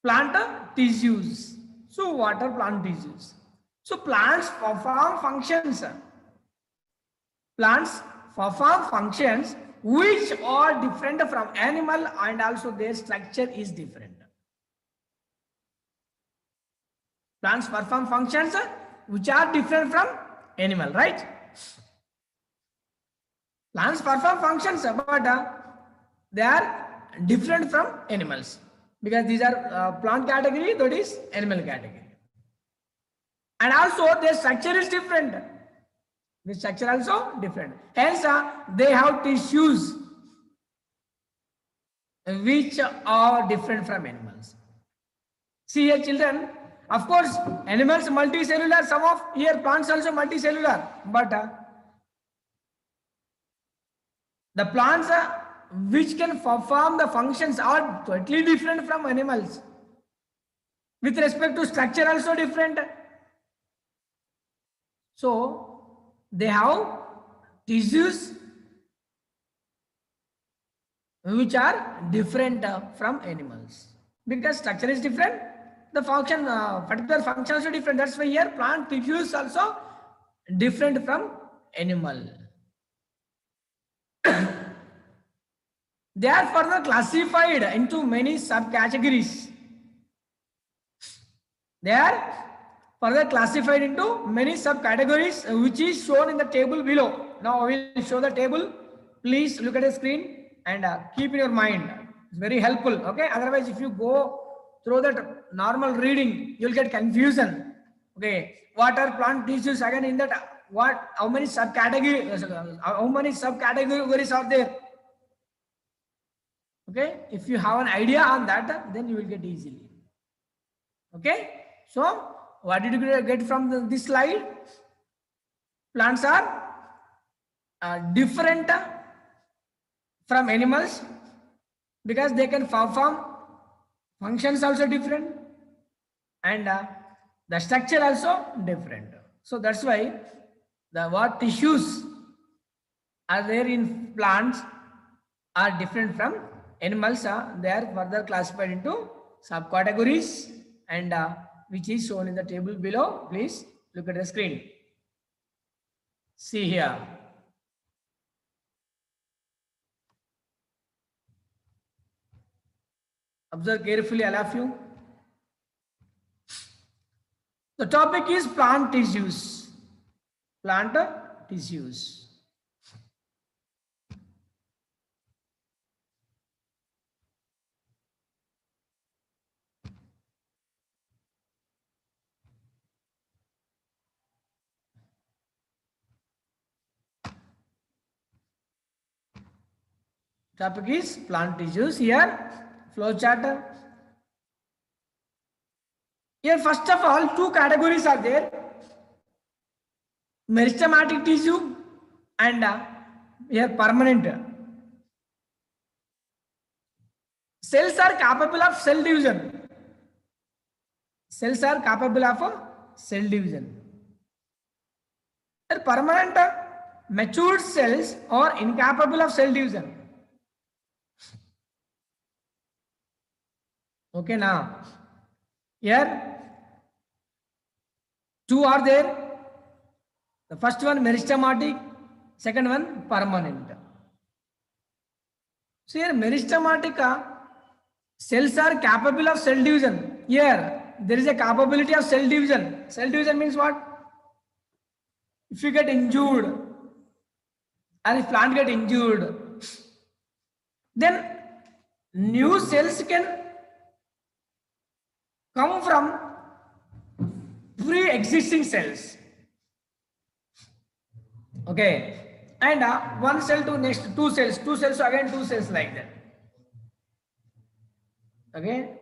Plant tissues. So what are plant tissues? So plants perform functions. Plants perform functions which are different from animal, and also their structure is different. Plants perform functions which are different from animal, right? Plants perform functions, but they are different from animals, because these are plant category, that is animal category. And also their structure is different. The structure also different. Hence, they have tissues which are different from animals. See here, children. Of course, animals multicellular. Some of here plants also multicellular. But the plants which can perform the functions are totally different from animals. With respect to structure, also different. So they have tissues which are different from animals, because structure is different, the function particular function also different. That's why here plant tissues also different from animal. They are further classified into many subcategories. They are further classified into many subcategories, which is shown in the table below. Now I will show the table. Please look at the screen and keep in your mind. It's very helpful. Okay. Otherwise, if you go through that normal reading, you'll get confusion. Okay. What are plant tissues? Again, in that, how many subcategories are there? Okay. If you have an idea on that, then you will get easily. Okay. So, what did you get from this slide? Plants are different from animals, because they can perform functions also different, and the structure also different. So that's why the what tissues are there in plants are different from animals. They are further classified into subcategories, and which is shown in the table below. Please look at the screen. See here. Observe carefully, all of you. The topic is plant tissues. Plant tissues. Topic is plant tissues. Here, flow chart. Here, first of all, two categories are there: meristematic tissue and here permanent. Cells are capable of cell division. Cells are capable of cell division. Here, permanent matured cells are incapable of cell division. Okay, now here two are there. The first one meristematic, second one permanent. So here meristematic cells are capable of cell division. Here there is a capability of cell division. Cell division means what? If you get injured, and if plant get injured, then new cells can come from pre-existing cells. Okay, and one cell to next two cells again two cells, like that. Okay,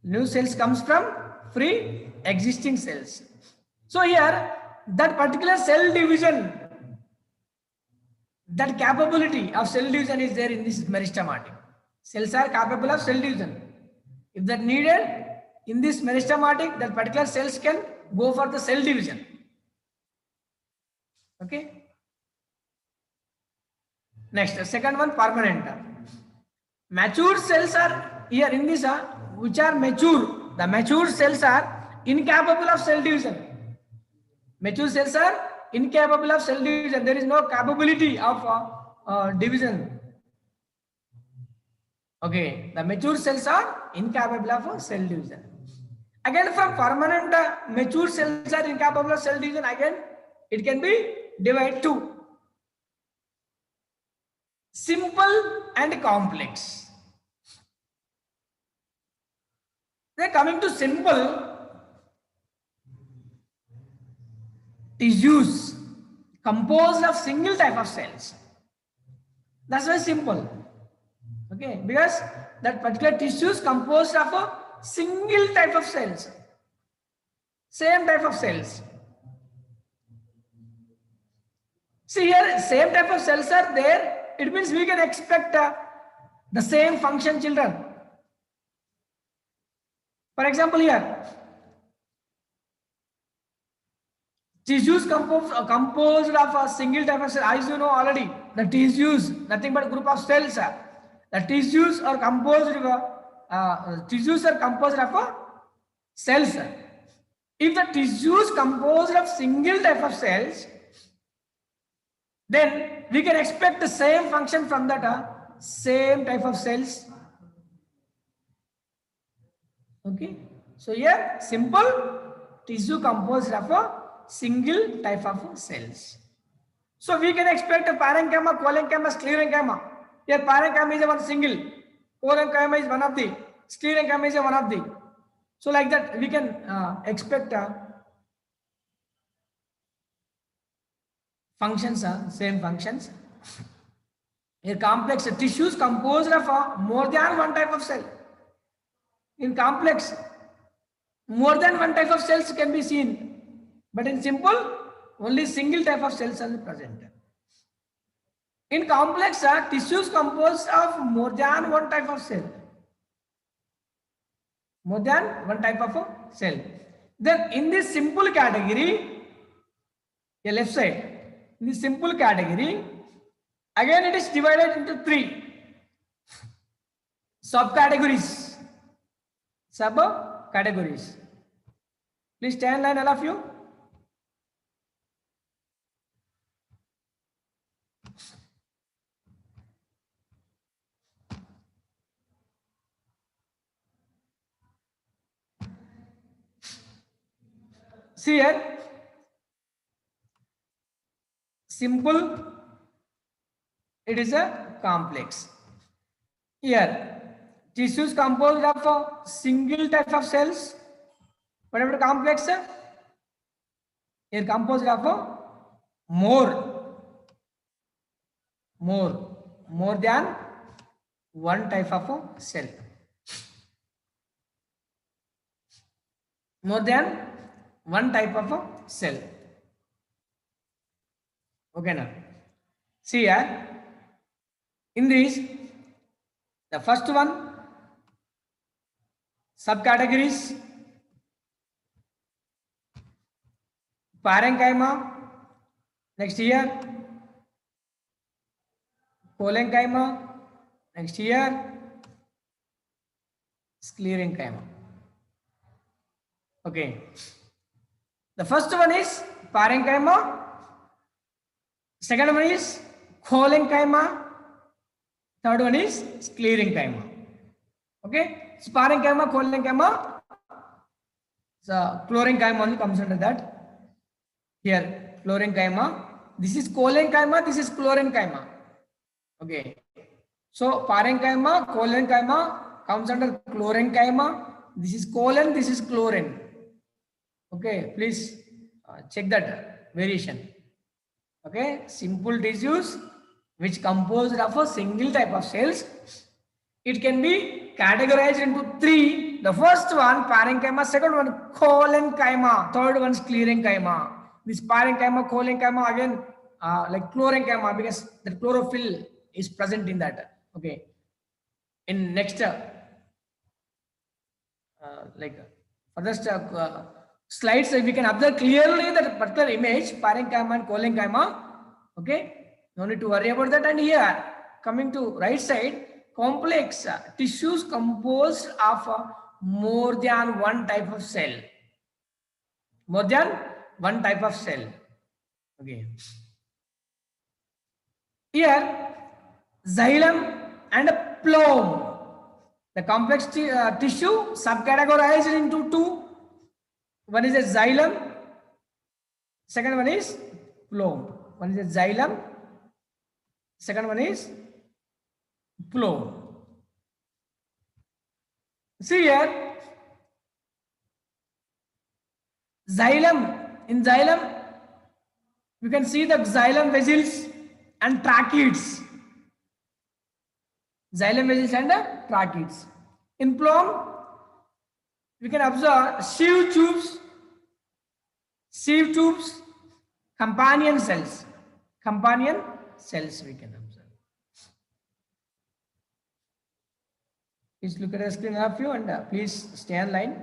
new cells comes from pre-existing cells. So here that particular cell division, that capability of cell division is there in this meristematic. Cells are capable of cell division. If that needed in this meristematic, that particular cells can go for the cell division. Okay. Next, second one, permanent. Mature cells are here in this, which are mature. The mature cells are incapable of cell division. Mature cells are incapable of cell division. There is no capability of division. Okay, the mature cells are incapable of cell division. Again, from permanent, mature cells are incapable of cell division. Again, it can be divided to simple and complex. Then coming to simple, tissues composed of single type of cells. That's why simple. Okay, because that particular tissue is composed of a single type of cells, same type of cells. See here, same type of cells are there. It means we can expect the same function, children. For example, here, tissues composed of a single type of cell. As you know already, the tissues nothing but a group of cells. The tissues are composed of cells. If the tissues composed of single type of cells, then we can expect the same function from that same type of cells. Okay, so here simple tissue composed of a single type of cells. So we can expect a parenchyma, collenchyma, sclerenchyma. Here parenchyma is one single, collenchyma is one of the, sclerenchyma is one of the. So like that we can expect functions, same functions. Here complex tissues composed of more than one type of cell. In complex, more than one type of cells can be seen, but in simple, only single type of cells are present. In complex, tissues composed of more than one type of cell. More than one type of cell. Then in this simple category, the left side, in the simple category, again it is divided into three subcategories. Subcategories. Please stand line, all of you. See here, simple, it is a complex. Here, tissues composed of a single type of cells. Whatever complex, here composed of a more than one type of a cell. More than one type of a cell. Okay now. See here, in this, the first one, subcategories, parenchyma, next here, collenchyma, next here, sclerenchyma. Okay. The first one is parenchyma, second one is collenchyma, third one is sclerenchyma. Okay, so parenchyma, collenchyma, so chlorenchyma only comes under that. Here, chlorenchyma, this is collenchyma, this is chlorenchyma. Okay, so parenchyma, collenchyma comes under chlorenchyma. This is colon, this is chlorine. Okay, please check that variation. Okay, simple tissues which composed of a single type of cells. It can be categorized into three. The first one parenchyma, second one collenchyma, third one sclerenchyma. This parenchyma, collenchyma again like chlorenchyma because the chlorophyll is present in that. Okay, in next like further slides we can observe clearly that particular image parenchyma and collenchyma. Okay, No need to worry about that. And here, coming to right side, complex tissues composed of more than one type of cell. More than one type of cell. Okay. Here, xylem and phloem. The complex tissue subcategorized into two. One is a xylem. Second one is phloem. One is a xylem. Second one is phloem. See here, xylem. In xylem, you can see the xylem vessels and tracheids. Xylem vessels and tracheids. In phloem, we can observe sieve tubes, companion cells. Companion cells we can observe. Please look at the screen of you and please stay on line.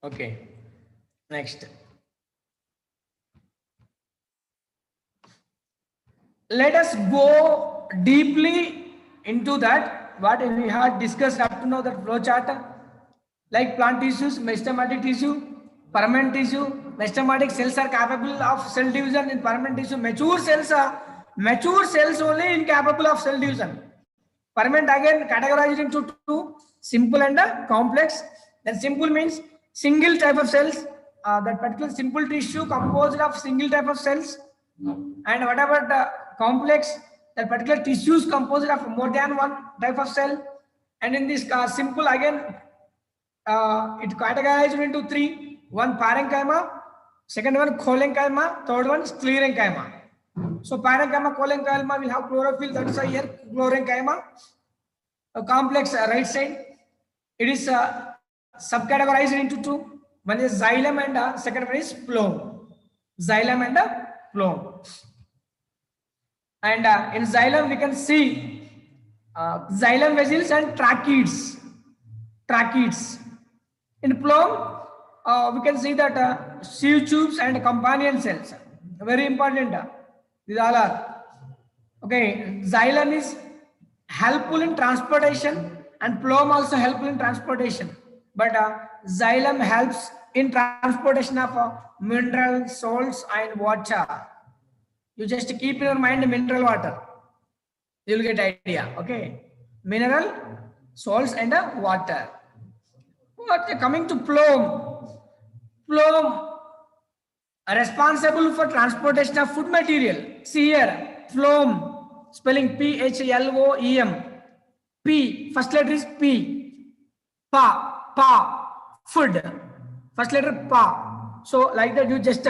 Okay, next. Let us go deeply into that, what we had discussed up to now, that flow chart, like plant tissues, mesosomatic tissue, permanent tissue. Mesosomatic cells are capable of cell division. In permanent tissue, mature cells only incapable of cell division. Permanent again categorized into two, simple and complex. Then simple means single type of cells, that particular simple tissue composed of single type of cells. And what about the complex, that particular tissues composed of more than one type of cell. And in this simple again, it categorized into three: one parenchyma, second one cholenchyma, third one sclerenchyma. So parenchyma, cholenchyma will have chlorophyll, that's why here chlorenchyma. A complex right side, it is subcategorized into two. One is xylem and second one is phloem. Xylem and phloem. And in xylem we can see xylem vessels and tracheids. In phloem, we can see that sieve tubes and companion cells. Very important. These all are. Okay, xylem is helpful in transportation and phloem also helpful in transportation. But xylem helps in transportation of mineral salts and water. You just keep in your mind mineral water. You will get idea. Okay, mineral salts and water. But coming to phloem are responsible for transportation of food material. See here, phloem, spelling Phloem. P, first letter is P. Pa, food. First letter pa. So like that you just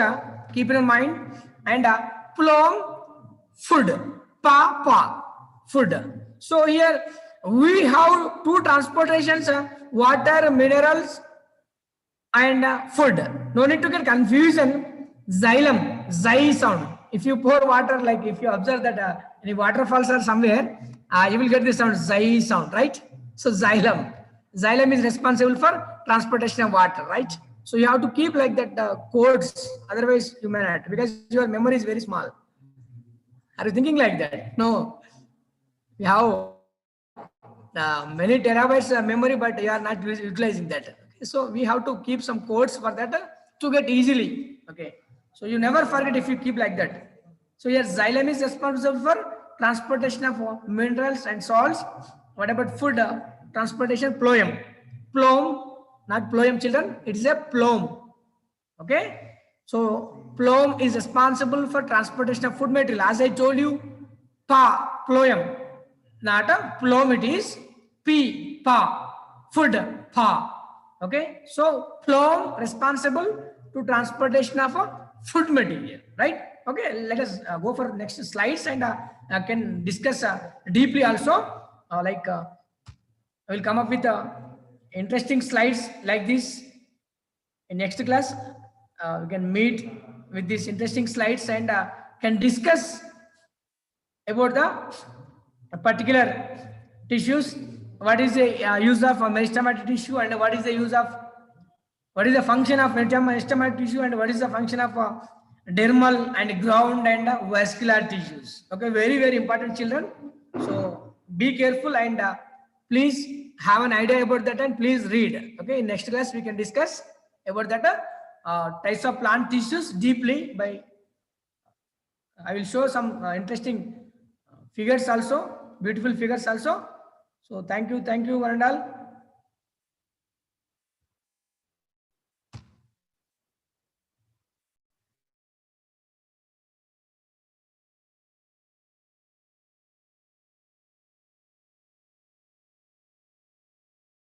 keep in mind. And phloem, food. Pa, food. So here we have two transportations, water, minerals and food. No need to get confusion. Xylem, xy sound. If you pour water, like if you observe that any waterfalls are somewhere, you will get this sound, xy sound, right? So xylem is responsible for transportation of water, right? So you have to keep like that codes, otherwise you may not, because your memory is very small. Are you thinking like that? No, we have many terabytes memory, but you are not utilizing that. Okay? So we have to keep some codes for that to get easily. Okay, so you never forget if you keep like that. So yes, xylem is responsible for transportation of minerals and salts. What about food transportation? Phloem, not phloem, children. It is a phloem. Okay, so phloem is responsible for transportation of food material. As I told you, phloem, not a phloem. It is food, Okay, so phloem responsible to transportation of food material, right? Okay, let us go for next slides and can discuss deeply also. I will come up with interesting slides like this. In next class, we can meet with these interesting slides and can discuss about the particular tissues. What is the use of a meristematic tissue, and what is the use of, what is the function of meristematic tissue, and what is the function of dermal and ground and vascular tissues. Okay, very, very important, children. So be careful and please have an idea about that and please read. Okay, in next class we can discuss about that types of plant tissues deeply. By I will show some interesting figures also, beautiful figures also. So thank you one and all.